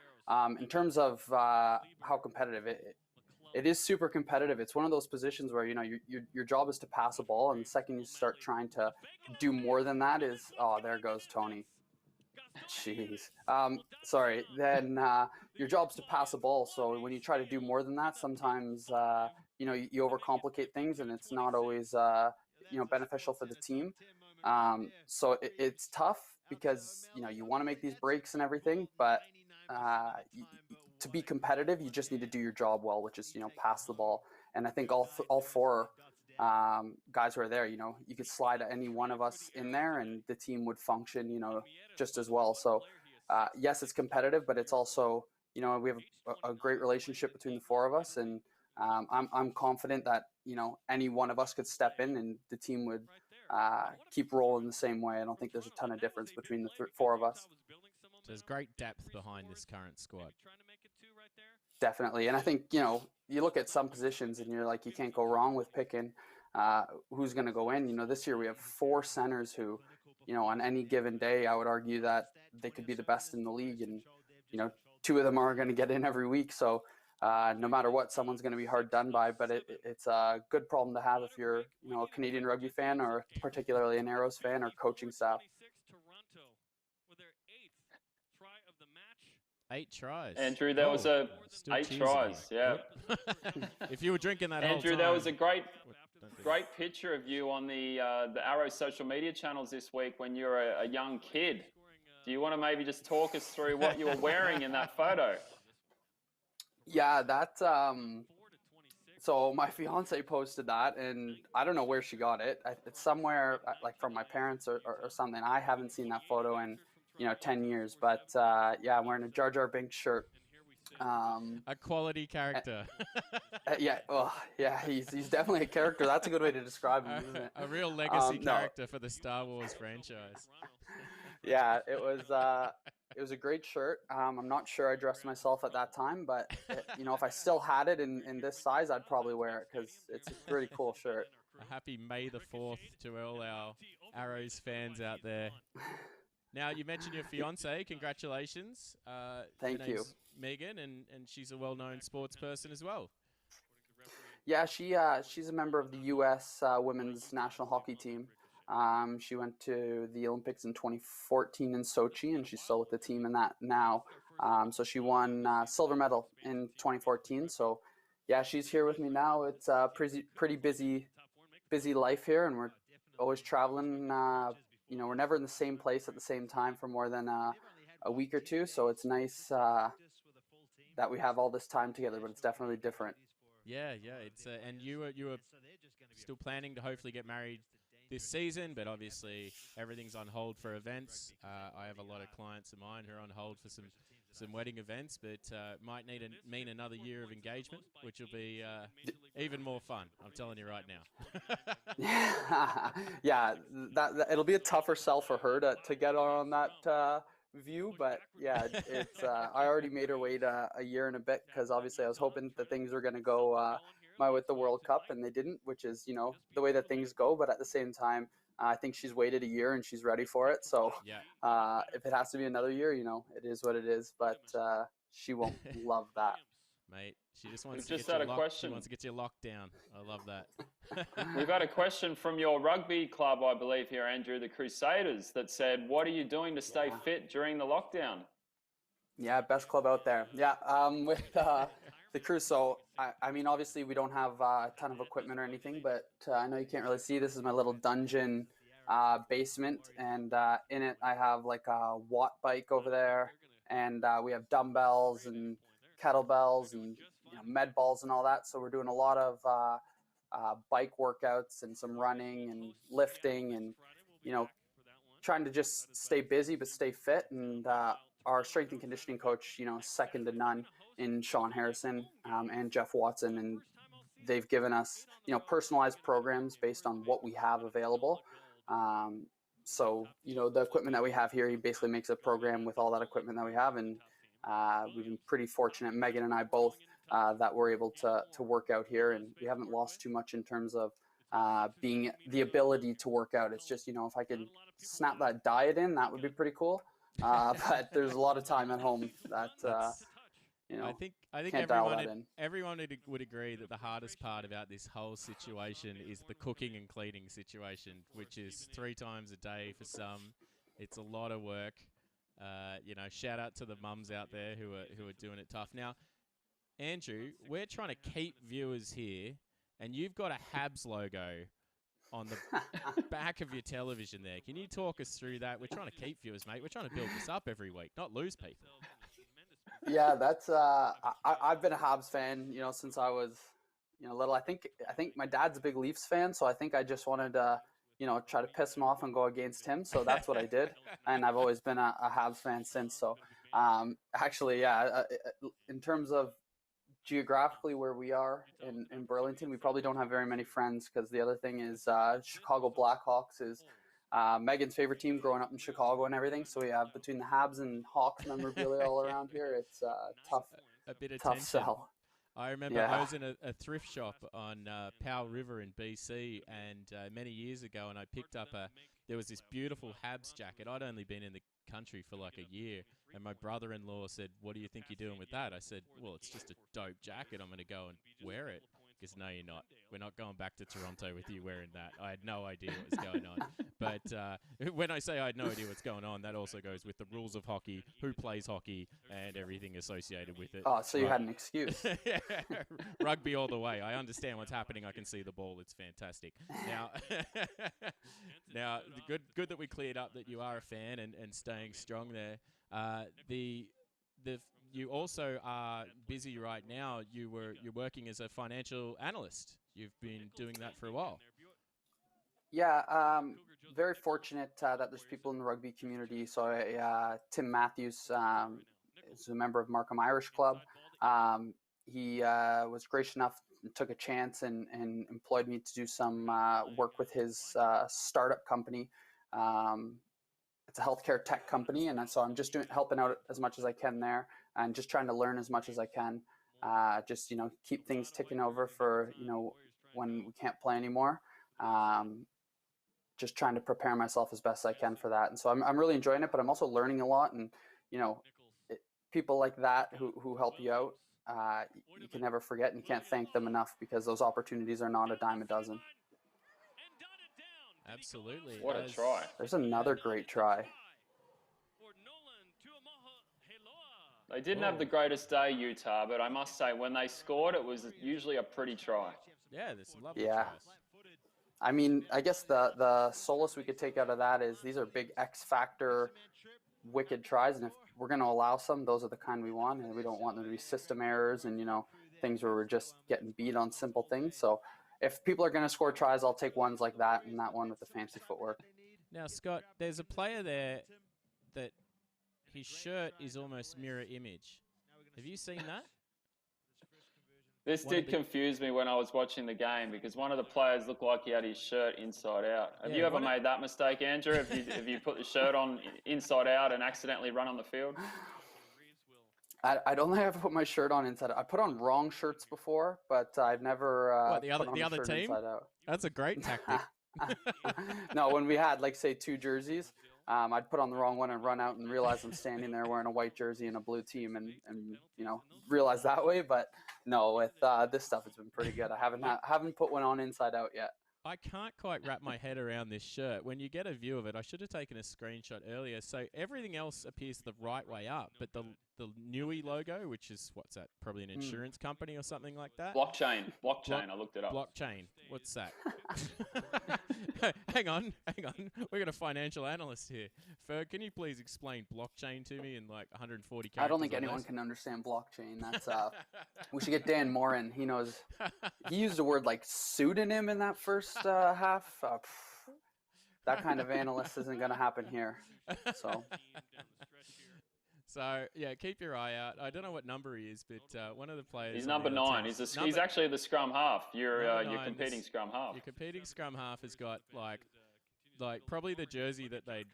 In terms of how competitive it is super competitive. It's one of those positions where, you know, your job is to pass a ball, and the second you start trying to do more than that is, oh, there goes Tony. Jeez. Sorry. Then your job's to pass a ball. So when you try to do more than that, sometimes, you know, you overcomplicate things, and it's not always, you know, beneficial for the team. So it's tough because, you know, you want to make these breaks and everything, but to be competitive, you just need to do your job well, which is, you know, pass the ball. And I think all four guys who are there, you know, you could slide any one of us in there and the team would function, you know, just as well. So yes, it's competitive, but it's also, you know, we have a great relationship between the four of us, and I'm confident that, you know, any one of us could step in and the team would keep rolling the same way. I don't think there's a ton of difference between the four of us. There's great depth behind this current squad. Definitely. And I think, you know, you look at some positions and you're like, you can't go wrong with picking who's going to go in. You know, this year we have 4 centers who, you know, on any given day, I would argue that they could be the best in the league. And, you know, 2 of them are going to get in every week. So no matter what, someone's going to be hard done by. But it's a good problem to have if you're, you know, a Canadian rugby fan, or particularly an Arrows fan or coaching staff. 8 tries. Andrew, there was 8 tries, yeah. If you were drinking that Andrew, whole time, there was a great picture of you on the Arrow social media channels this week when you were a young kid. Do you want to maybe just talk us through what you were wearing in that photo? Yeah, that's So my fiance posted that, and I don't know where she got it. It's somewhere like from my parents or something. I haven't seen that photo in 10 years. But yeah, I'm wearing a Jar Jar Binks shirt. A quality character. Yeah, well, yeah, he's definitely a character. That's a good way to describe him, isn't it? A real legacy character for the Star Wars franchise. Yeah, it was a great shirt. I'm not sure I dressed myself at that time, but if I still had it in this size, I'd probably wear it because it's a pretty cool shirt. A happy May the 4th to all our Arrows fans out there. Now, you mentioned your fiance. Congratulations. Thank you. Megan, and she's a well-known sports person as well. Yeah, she's a member of the U.S. Women's National Hockey Team. She went to the Olympics in 2014 in Sochi, and she's still with the team in that now. So she won silver medal in 2014. So yeah, she's here with me now. It's a pretty busy life here, and we're always traveling. We're never in the same place at the same time for more than a week or two. So it's nice that we have all this time together, but it's definitely different. Yeah, it's and you were still planning to hopefully get married this season, but obviously everything's on hold for events. I have a lot of clients of mine who are on hold for some wedding events, but might mean another year of engagement, which will be even more fun. I'm telling you right now. Yeah, that it'll be a tougher sell for her to get on that view, but yeah, it's I already made her wait a year and a bit because obviously I was hoping that things were going to go my way with the World Cup, and they didn't, which is the way that things go. But at the same time, I think she's waited a year and she's ready for it. So if it has to be another year, it is what it is. But she won't love that. Mate, she just wants to get you locked down. I love that. We've had a question from your rugby club, I believe here, Andrew, the Crusaders, that said, what are you doing to stay fit during the lockdown? Yeah, best club out there. Yeah, with the crew. So, I mean, obviously we don't have a ton of equipment or anything, but I know you can't really see. This is my little dungeon basement, and in it I have like a watt bike over there, and we have dumbbells and kettlebells and med balls and all that. So we're doing a lot of bike workouts and some running and lifting and trying to just stay busy but stay fit. And our strength and conditioning coach, second to none in Sean Harrison and Jeff Watson, and they've given us personalized programs based on what we have available. So the equipment that we have here, he basically makes a program with all that equipment that we have, and we've been pretty fortunate, Megan and I both, that we're able to work out here, and we haven't lost too much in terms of being the ability to work out. It's just, if I could snap that diet in, that would be pretty cool. But there's a lot of time at home that, I think everyone would agree that the hardest part about this whole situation is the cooking and cleaning situation, which is 3 times a day for some. It's a lot of work. Shout out to the mums out there who are doing it tough. Now, Andrew, we're trying to keep viewers here, and you've got a Habs logo on the back of your television there. Can you talk us through that? We're trying to keep viewers, mate. We're trying to build this up every week, not lose people. Yeah, that's I've been a Habs fan, since I was, little. I think my dad's a big Leafs fan, so I think I just wanted to, try to piss him off and go against him. So that's what I did, and I've always been a Habs fan since. So actually, yeah, in terms of geographically where we are in Burlington, we probably don't have very many friends, because the other thing is Chicago Blackhawks is Megan's favorite team growing up in Chicago and everything. So we have between the Habs and Hawks memorabilia all around here. It's a bit of tough tension. sell. I remember I was in a thrift shop on Powell River in BC, and many years ago, and I picked up there was this beautiful Habs jacket. I'd only been in the country for like a year, and my brother-in-law said, "What do you think you're doing with that?" I said, "Well, it's just a dope jacket. I'm going to go and wear it." Because no, you're not. We're not going back to Toronto with you wearing that. I had no idea what was going on. But when I say I had no idea what's going on, that also goes with the rules of hockey, who plays hockey, and everything associated with it. Oh, so you had an excuse. Yeah, rugby all the way. I understand what's happening. I can see the ball. It's fantastic. Now, good that we cleared up that you are a fan and staying strong there. you also are busy right now. You're working as a financial analyst. You've been doing that for a while. Yeah, very fortunate that there's people in the rugby community. So Tim Matthews is a member of Markham Irish Club. He was gracious enough, took a chance, and employed me to do some work with his startup company. It's a healthcare tech company, and so I'm just helping out as much as I can there, and just trying to learn as much as I can. Just keep things ticking over for when we can't play anymore. Just trying to prepare myself as best I can for that, and so I'm really enjoying it. But I'm also learning a lot, and people like that who help you out, you can never forget, and you can't thank them enough, because those opportunities are not a dime a dozen. Absolutely. What a try. There's another great try. They didn't have the greatest day, Utah, but I must say, when they scored, it was usually a pretty try. Yeah, there's some lovely tries. I mean, I guess the solace we could take out of that is these are big X factor, wicked tries, and if we're going to allow some, those are the kind we want, and we don't want them to be system errors and things where we're just getting beat on simple things. So if people are going to score tries, I'll take ones like that, and that one with the fancy footwork. Now, Scott, there's a player there that his shirt is almost mirror image. Have you seen that? This did confuse me when I was watching the game, because one of the players looked like he had his shirt inside out. Have you ever made that mistake, Andrew? Have you put the shirt on inside out and accidentally run on the field? I don't think I've put my shirt on inside out. I put on wrong shirts before, but I've never the other team? That's a great tactic. No, when we had, like, say, 2 jerseys, I'd put on the wrong one and run out and realize I'm standing there wearing a white jersey and a blue team, and realize that way. But no, with this stuff, it's been pretty good. I haven't put one on inside out yet. I can't quite wrap my head around this shirt. When you get a view of it, I should have taken a screenshot earlier. So everything else appears the right way up, but the Newey logo, which is, what's that? Probably an insurance company or something like that. Blockchain. I looked it up. Blockchain. What's that? Hang on. We've got a financial analyst here. Ferg, can you please explain blockchain to me in like 140 characters? I don't think anyone can understand blockchain. That's we should get Dan Morin. He knows. He used the word like pseudonym in that first half. That kind of analyst isn't going to happen here. So, yeah, keep your eye out. I don't know what number he is, but one of the players... He's number 9. He's actually the scrum half. You're competing scrum half. Your competing scrum half has got, like probably the jersey that they'd,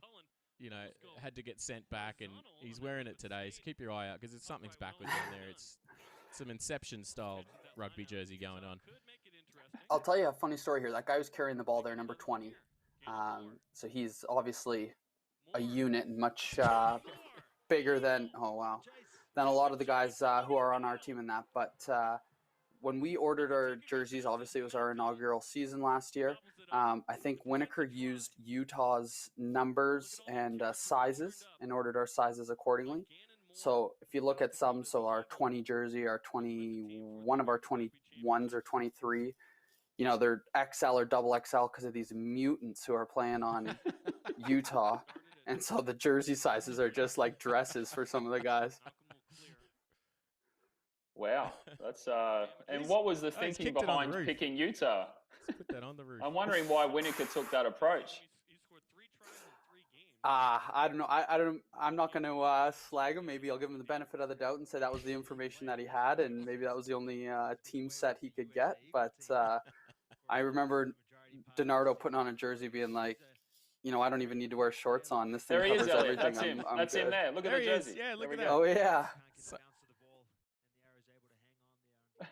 had to get sent back, and he's wearing it today. So keep your eye out, because something's backwards on there. It's some Inception-style rugby jersey going on. I'll tell you a funny story here. That guy who's carrying the ball there, number 20. So he's obviously a unit and much... bigger than a lot of the guys who are on our team in that. But when we ordered our jerseys, obviously it was our inaugural season last year. I think Winokur used Utah's numbers and sizes and ordered our sizes accordingly. So if you look at our 20 jersey, our 21 of our 21s or 23, they're XL or double XL because of these mutants who are playing on Utah. And so the jersey sizes are just like dresses for some of the guys. Wow, that's and what was the thinking behind picking Utah? Let's put that on the roof. I'm wondering why Winokur took that approach. I don't know. I'm not going to slag him. Maybe I'll give him the benefit of the doubt and say that was the information that he had, and maybe that was the only team set he could get. But I remember DiNardo putting on a jersey being like, I don't even need to wear shorts on. This thing there he covers is, Elliot. everything. That's him. I'm That's good. him there. Look at the jersey. Yeah, look at that. Oh, yeah.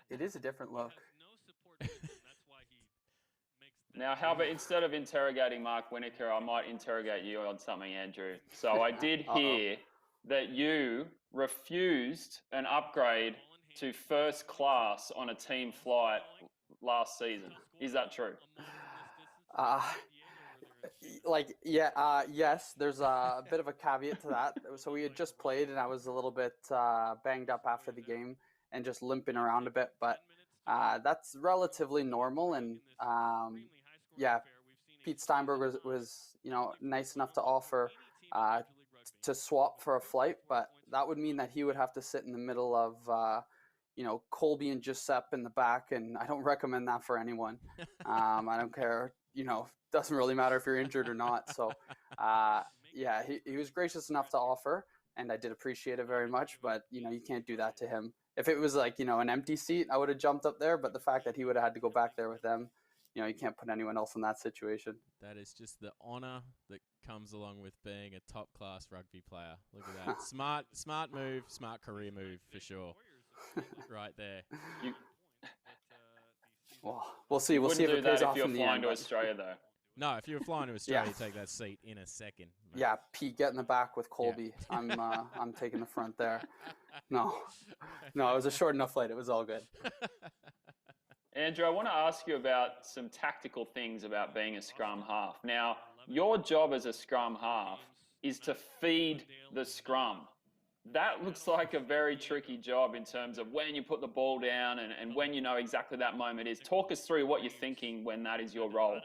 It is a different look. Now, how about instead of interrogating Mark Winokur, I might interrogate you on something, Andrew. So I did hear that you refused an upgrade to first class on a team flight last season. Is that true? Yes, there's a bit of a caveat to that. So we had just played, and I was a little bit banged up after the game and just limping around a bit, but that's relatively normal. And Pete Steinberg was nice enough to offer to swap for a flight, but that would mean that he would have to sit in the middle of, Colby and Giuseppe in the back, and I don't recommend that for anyone. I don't care, doesn't really matter if you're injured or not. So, yeah, he was gracious enough to offer, and I did appreciate it very much, but, you can't do that to him. If it was like, an empty seat, I would have jumped up there, but the fact that he would have had to go back there with them, you can't put anyone else in that situation. That is just the honor that comes along with being a top-class rugby player. Look at that. Smart move, smart career move for sure. Right there. Well, we'll see. We'll see if it pays off in the end. If you're flying to Australia, though. No, if you were flying to Australia, you take that seat in a second. Mate. Yeah, Pete, get in the back with Colby. Yeah. I'm taking the front there. No, it was a short enough flight. It was all good. Andrew, I want to ask you about some tactical things about being a scrum half. Now, your job as a scrum half is to feed the scrum. That looks like a very tricky job in terms of when you put the ball down and when you know exactly that moment is. Talk us through what you're thinking when that is your role.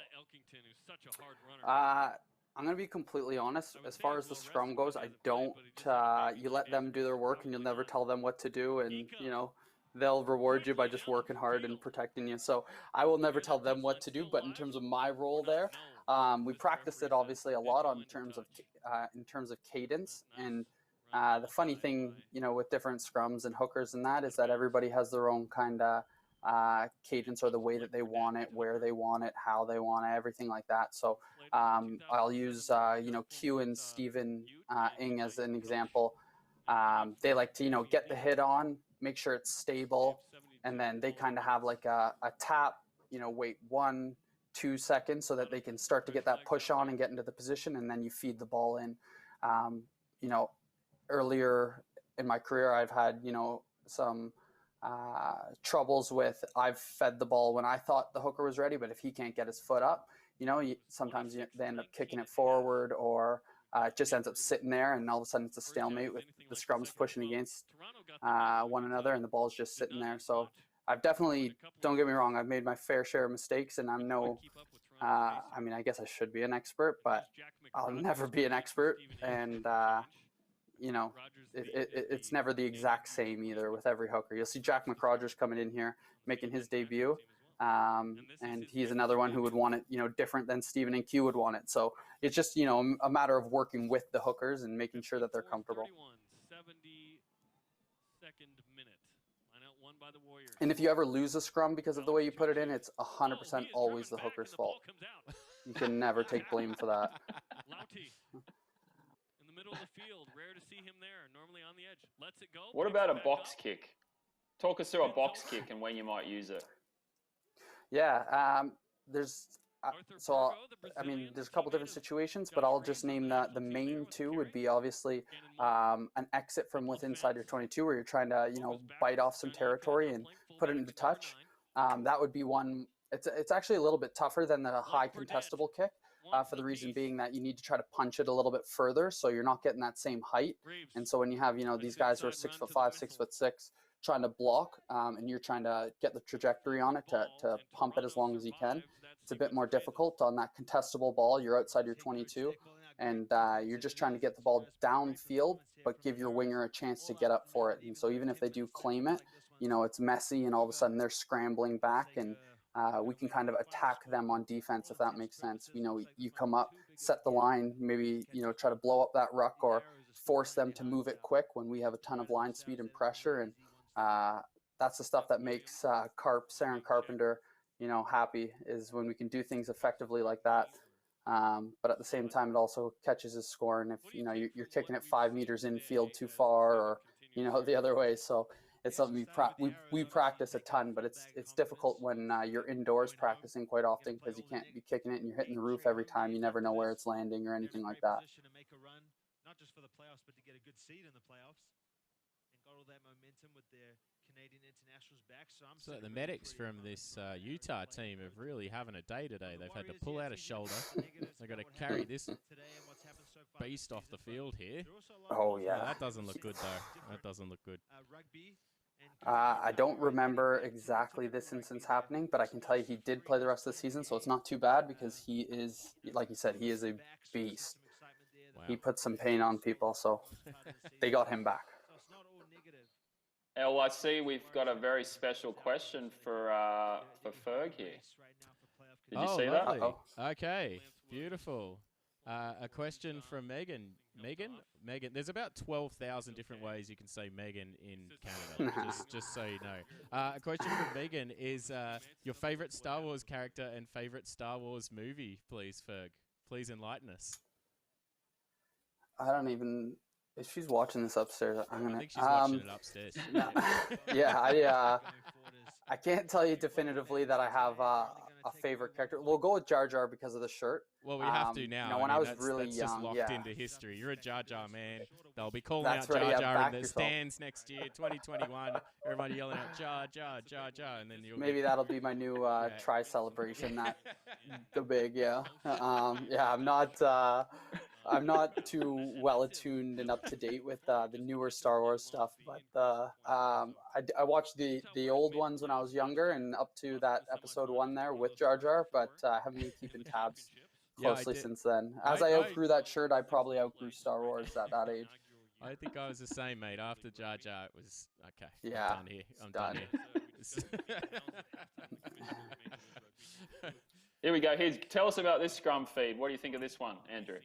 I'm going to be completely honest. As far as the scrum goes, I don't, you let them do their work and you'll never tell them what to do. And, they'll reward you by just working hard and protecting you. So I will never tell them what to do. But in terms of my role there, we practiced it obviously a lot in terms of cadence. And the funny thing, with different scrums and hookers and that is that everybody has their own kind of cadence or the way that they want it, where they want it, how they want it, everything like that. So I'll use, Q and Stephen Ng as an example. They like to, get the hit on, make sure it's stable, and then they kind of have like a tap, wait 1-2 seconds so that they can start to get that push on and get into the position, and then you feed the ball in. Earlier in my career, I've had, some troubles with I've fed the ball when I thought the hooker was ready, but if he can't get his foot up, sometimes they end up kicking it forward, or it just ends up sitting there, and all of a sudden it's a stalemate with the scrums pushing against one another, and the ball's just sitting there. So I've definitely, don't get me wrong, I've made my fair share of mistakes, and I'm I guess I should be an expert, but I'll never be an expert, and it's never the exact same either with every hooker. You'll see Jack McRogers coming in here, making his debut. And he's another one who would want it, different than Stephen and Q would want it. So it's just, a matter of working with the hookers and making sure that they're comfortable. 72nd minute. Line out one by the Warriors. And if you ever lose a scrum because of the way you put it in, it's 100% always the hooker's fault. You can never take blame for that. Loughty in the middle of the field. Rare to see him there. Normally on the edge. Lets it go. What about a box kick? Talk us through a box kick and when you might use it. Yeah, there's there's a couple different situations, but I'll just name the main two would be obviously an exit from within inside your 22 where you're trying to, bite off some territory and put it into touch. That would be one. It's actually a little bit tougher than the high contestable kick for the reason being that you need to try to punch it a little bit further so you're not getting that same height. And so when you have, these guys who are 6'5", 6'6", trying to block and you're trying to get the trajectory on it to pump it as long as you can, it's a bit more difficult on that contestable ball. You're outside your 22 and you're just trying to get the ball downfield but give your winger a chance to get up for it. And so even if they do claim it, it's messy and all of a sudden they're scrambling back, and we can kind of attack them on defense, if that makes sense. You come up, set the line, maybe try to blow up that ruck or force them to move it quick when we have a ton of line speed and pressure. And that's the stuff that makes Saren Carpenter, happy, is when we can do things effectively like that. But at the same time, it also catches his score. And if you're kicking it 5 meters infield too far, or the other way, so it's something we practice a ton. But it's difficult when you're indoors practicing quite often, because you can't be kicking it and you're hitting the roof every time. You never know where it's landing or anything like that. Not just for the playoffs, but to get a good seed in the playoffs. Got all that momentum with their Canadian internationals back. So the medics from this Utah team have really having a day today. They've had to pull out a shoulder. They've got to carry this beast off the field here. Oh, yeah. That doesn't look good, though. That doesn't look good. I don't remember exactly this instance happening, but I can tell you he did play the rest of the season, so it's not too bad, because he is, like you said, he is a beast. Wow. he put some pain on people, so they got him back. El, I see we've got a very special question for Ferg here. Did you see that? Lovely. Okay, beautiful. A question from Megan. Megan. There's about 12,000 different ways you can say Megan in Canada. just so you know. A question from Megan is your favorite Star Wars character and favorite Star Wars movie, please, Ferg. Please enlighten us. I don't even. If she's watching this upstairs, I think she's watching it upstairs. Yeah, I can't tell you definitively that I have a favorite character. We'll go with Jar Jar because of the shirt. Well, we have to now. You know, when I was really young, just locked into history. You're a Jar Jar man. They'll be calling That's out right, Jar Jar in the yourself. stands next year, 2021. Everybody yelling out Jar Jar, Jar Jar, and then you'll maybe that'll be my new try celebration. That the big I'm not too well attuned and up to date with the newer Star Wars stuff, but I watched the old ones when I was younger and up to that episode 1 there with Jar Jar, but I haven't been keeping tabs closely since then. As I outgrew that shirt, I probably outgrew Star Wars at that age. I think I was the same, mate. After Jar Jar, it was okay. Yeah, I'm done here. I'm done here. Here we go. Tell us about this scrum feed. What do you think of this one, Andrew?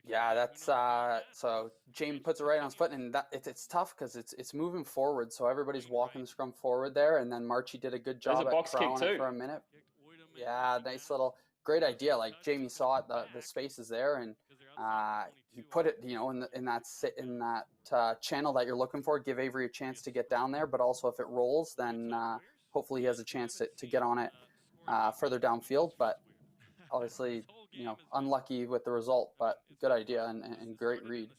Yeah, that's so James puts it right on his foot, and it's tough because it's moving forward, so everybody's walking the scrum forward there, and then Marchie did a good job at throwing it for a minute. Yeah, nice little, great idea. Like Jamie saw it, the space is there, and he put it, you know, in that channel that you're looking for. Give Avery a chance to get down there, but also if it rolls, then hopefully he has a chance to get on it further downfield. But obviously, you know, unlucky with the result, but good idea and great read.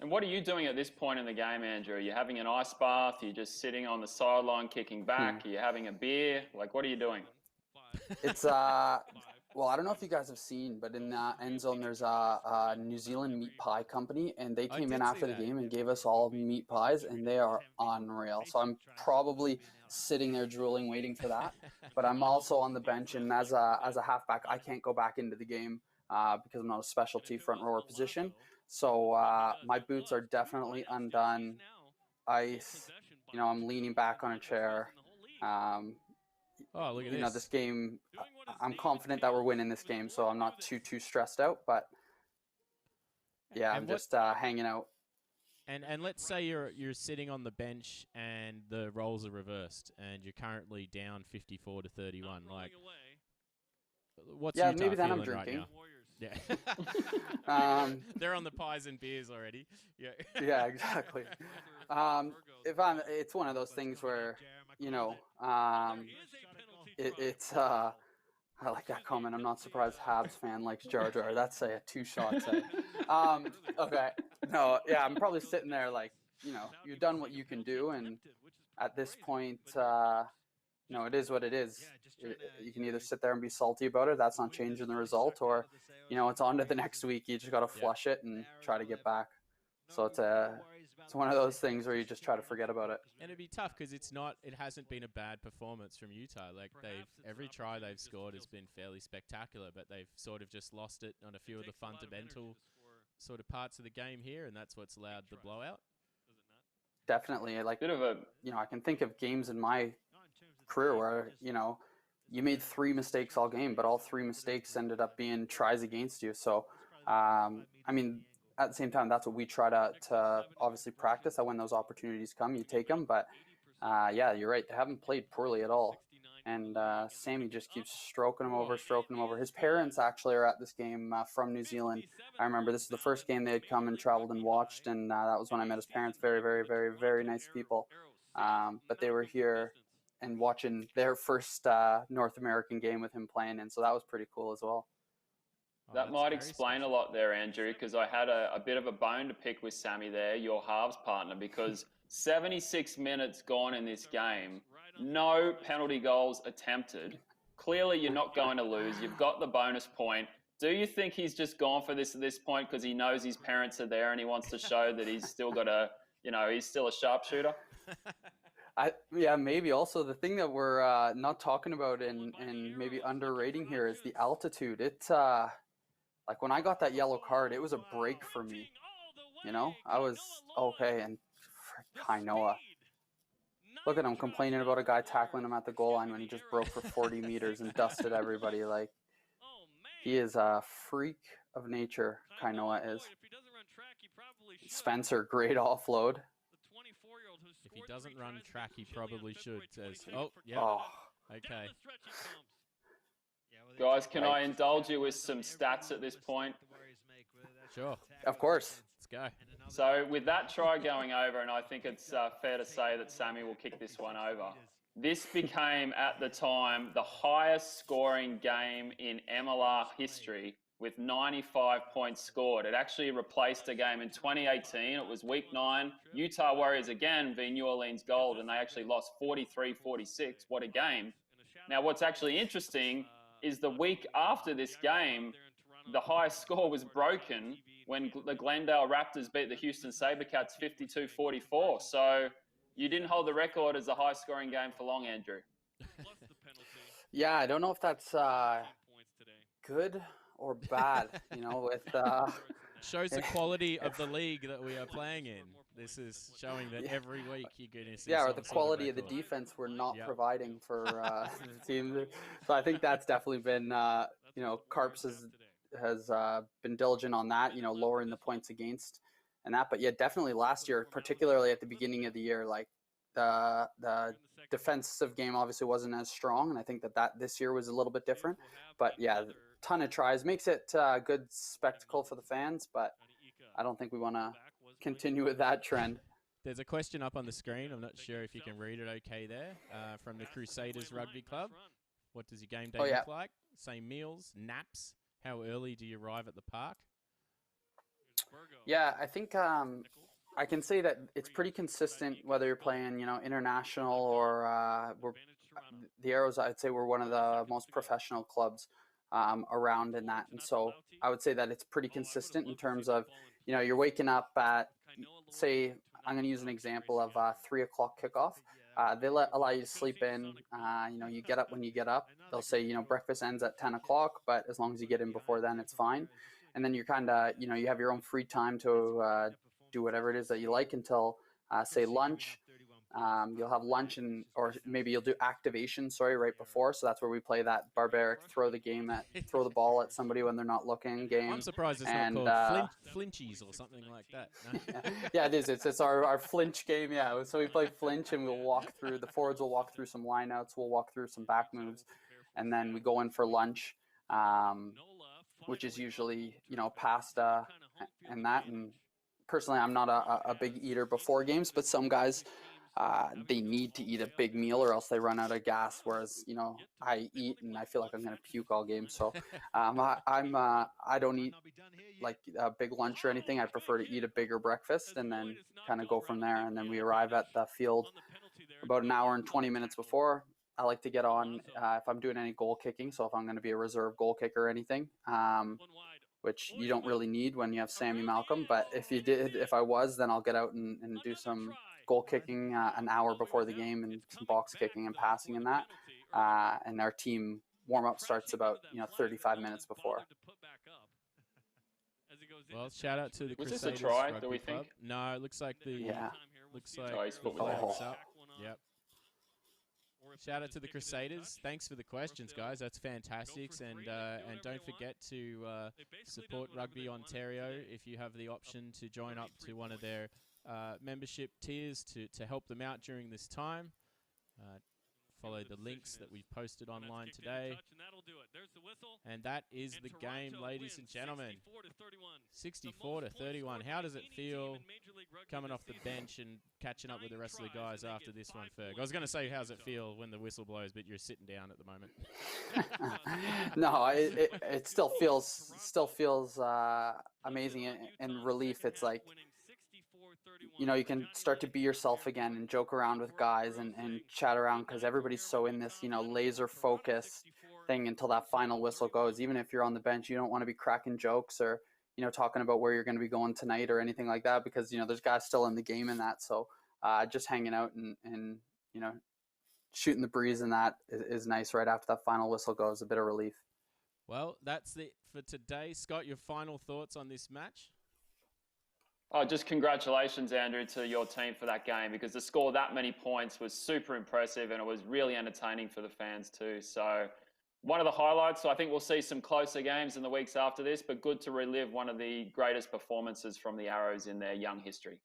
And what are you doing at this point in the game, Andrew? Are you having an ice bath? Are you just sitting on the sideline kicking back? Are you having a beer? Like, what are you doing? It's well, I don't know if you guys have seen, but in the end zone there's a New Zealand meat pie company, and they came in after the game and gave us all meat pies, and they are unreal. So I'm probably sitting there drooling, waiting for that. But I'm also on the bench, and as a halfback, I can't go back into the game because I'm not a specialty front rower position. So my boots are definitely undone. Ice, you know, I'm leaning back on a chair. Oh, look at this. You know, this game, I'm confident that we're winning this game, so I'm not too stressed out. But yeah, I'm just hanging out. And let's say you're sitting on the bench and the roles are reversed, and you're currently down 54-31. Like, what's Utah maybe then I'm feeling right drinking. now? Yeah. They're on the pies and beers already. Yeah. Yeah, exactly. It's one of those things where, you know, it's I like that comment. I'm not surprised Habs fan likes Jar Jar. That's a 2 shots. Okay. No, yeah, I'm probably sitting there like, you know, you've done what you can do, and at this point, you know, it is what it is. You can either sit there and be salty about it, that's not changing the result, or, you know, it's on to the next week. You just got to flush it and try to get back. So it's one of those things where you just try to forget about it. And it'd be tough because it hasn't been a bad performance from Utah. Like every try they've scored has been fairly spectacular, but they've sort of just lost it on a few of the fundamental sort of parts of the game here, and that's what's allowed the blowout. Definitely, like, you know, I can think of games in my career where, you know, you made 3 mistakes all game, but all 3 mistakes ended up being tries against you. So, I mean, at the same time, that's what we try to obviously practice. That when those opportunities come, you take them. But yeah, you're right. They haven't played poorly at all. And Sammy just keeps stroking him over. His parents actually are at this game from New Zealand. I remember this is the first game they had come and traveled and watched, and that was when I met his parents. Very, very, very, very nice people. But they were here and watching their first North American game with him playing, and so that was pretty cool as well. That might explain a lot there, Andrew, because I had a bit of a bone to pick with Sammy there, your halves partner, because 76 minutes gone in this game, no penalty goals attempted. Clearly, you're not going to lose. You've got the bonus point. Do you think he's just gone for this at this point because he knows his parents are there and he wants to show that he's still got he's still a sharpshooter? Yeah, maybe. Also, the thing that we're not talking about and maybe underrating here is the altitude. like when I got that yellow card, it was a break for me. You know, I was okay. And 𝐂𝐤, look at him complaining about a guy tackling him at the goal line when he just broke for 40 meters and dusted everybody. Like, he is a freak of nature, 𝐂𝐤 is. Spencer, great offload. If he doesn't run track, he probably should. Says, oh, yeah. Oh. Okay. Guys, can I indulge you with some stats at this point? Sure. Of course. Let's go. So with that try going over, and I think it's fair to say that Sammy will kick this one over, this became, at the time, the highest scoring game in MLR history with 95 points scored. It actually replaced a game in 2018. It was week 9. Utah Warriors again v New Orleans Gold, and they actually lost 43-46. What a game. Now, what's actually interesting is the week after this game, the highest score was broken when the Glendale Raptors beat the Houston SaberCats 52-44. So you didn't hold the record as the highest scoring game for long, Andrew. Yeah, I don't know if that's good or bad, you know, with shows the quality of the league that we are playing in. This is showing that every week you're going to see or the quality of the defense we're not providing for the team. So I think that's definitely been, you know, Carps has been diligent on that, you know, lowering the points against and that. But yeah, definitely last year, particularly at the beginning of the year, like the defensive game obviously wasn't as strong, and I think that this year was a little bit different. But yeah, ton of tries makes it a good spectacle for the fans, but I don't think we want to continue with that trend. There's a question up on the screen. I'm not sure if you can read it okay there, from the Crusaders Rugby Club. What does your game day look like? Same meals, naps. How early do you arrive at the park? Yeah, I think I can say that it's pretty consistent whether you're playing, you know, international or the Arrows. I'd say we're one of the most professional clubs around in that, and so I would say that it's pretty consistent in terms of, you know, you're waking up at, say, I'm going to use an example of 3 o'clock kickoff. They allow you to sleep in. You know, you get up when you get up. They'll say, you know, breakfast ends at 10 o'clock, but as long as you get in before then, it's fine. And then you're kind of, you know, you have your own free time to do whatever it is that you like until, say, lunch. You'll have lunch or maybe you'll do activation, right before. So that's where we play that barbaric throw the ball at somebody when they're not looking game. I'm surprised it's not called flinchies or something like that. No? Yeah, it is. It's our flinch game. Yeah, so we play flinch and we'll walk through, the forwards will walk through some lineouts, we'll walk through some back moves, and then we go in for lunch, which is usually, you know, pasta and that. And personally, I'm not a big eater before games, but some guys, they need to eat a big meal or else they run out of gas, whereas, you know, I eat and I feel like I'm going to puke all game. So I don't eat like a big lunch or anything. I prefer to eat a bigger breakfast and then kind of go from there. And then we arrive at the field about an hour and 20 minutes before. I like to get on if I'm doing any goal kicking. So if I'm going to be a reserve goal kicker or anything, which you don't really need when you have Sammy Malcolm. But if I was, then I'll get out and do some goal kicking an hour before the game and some box kicking and passing and that. And our team warm-up starts about, you know, 35 minutes before. Well, shout out to the Crusaders. Was this a try, Rugby do we Club. think? No, it looks like His foot was up. Yep. Shout out to the Crusaders. Thanks for the questions, guys. That's fantastic. And don't forget to support Rugby Ontario if you have the option to join up to one of their membership tiers to help them out during this time. Follow the links that we've posted online today. And that is the game, ladies and gentlemen. 64-31. How does it feel coming off the bench and catching up with the rest of the guys after this one, Ferg? I was going to say, how's it feel when the whistle blows, but you're sitting down at the moment. No, it still feels amazing and relief. It's like, you know, you can start to be yourself again and joke around with guys and chat around, because everybody's so in this, you know, laser focus thing until that final whistle goes. Even if you're on the bench, you don't want to be cracking jokes or, you know, talking about where you're going to be going tonight or anything like that, because, you know, there's guys still in the game in that. So just hanging out and, you know, shooting the breeze and that is nice right after that final whistle goes, a bit of relief. Well, that's it for today. Scott, your final thoughts on this match? Oh, just congratulations, Andrew, to your team for that game, because to score that many points was super impressive and it was really entertaining for the fans too. So one of the highlights, so I think we'll see some closer games in the weeks after this, but good to relive one of the greatest performances from the Arrows in their young history.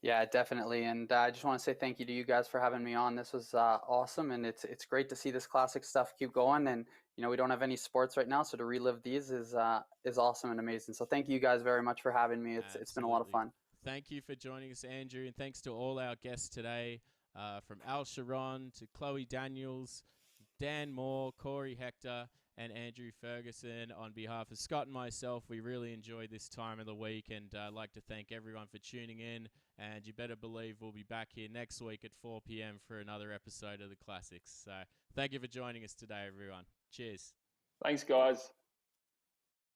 Yeah, definitely. And I just want to say thank you to you guys for having me on. This was awesome, and it's great to see this classic stuff keep going. And you know, we don't have any sports right now, so to relive these is awesome and amazing. So thank you guys very much for having me. It's been a lot of fun. Thank you for joining us, Andrew, and thanks to all our guests today, from Al Sharon to Chloe Daniels, Dan Moore, Corey Hector, and Andrew Ferguson. On behalf of Scott and myself, we really enjoyed this time of the week, and I'd like to thank everyone for tuning in. And you better believe we'll be back here next week at 4 p.m. for another episode of the Classics. So thank you for joining us today, everyone. Cheers. Thanks, guys.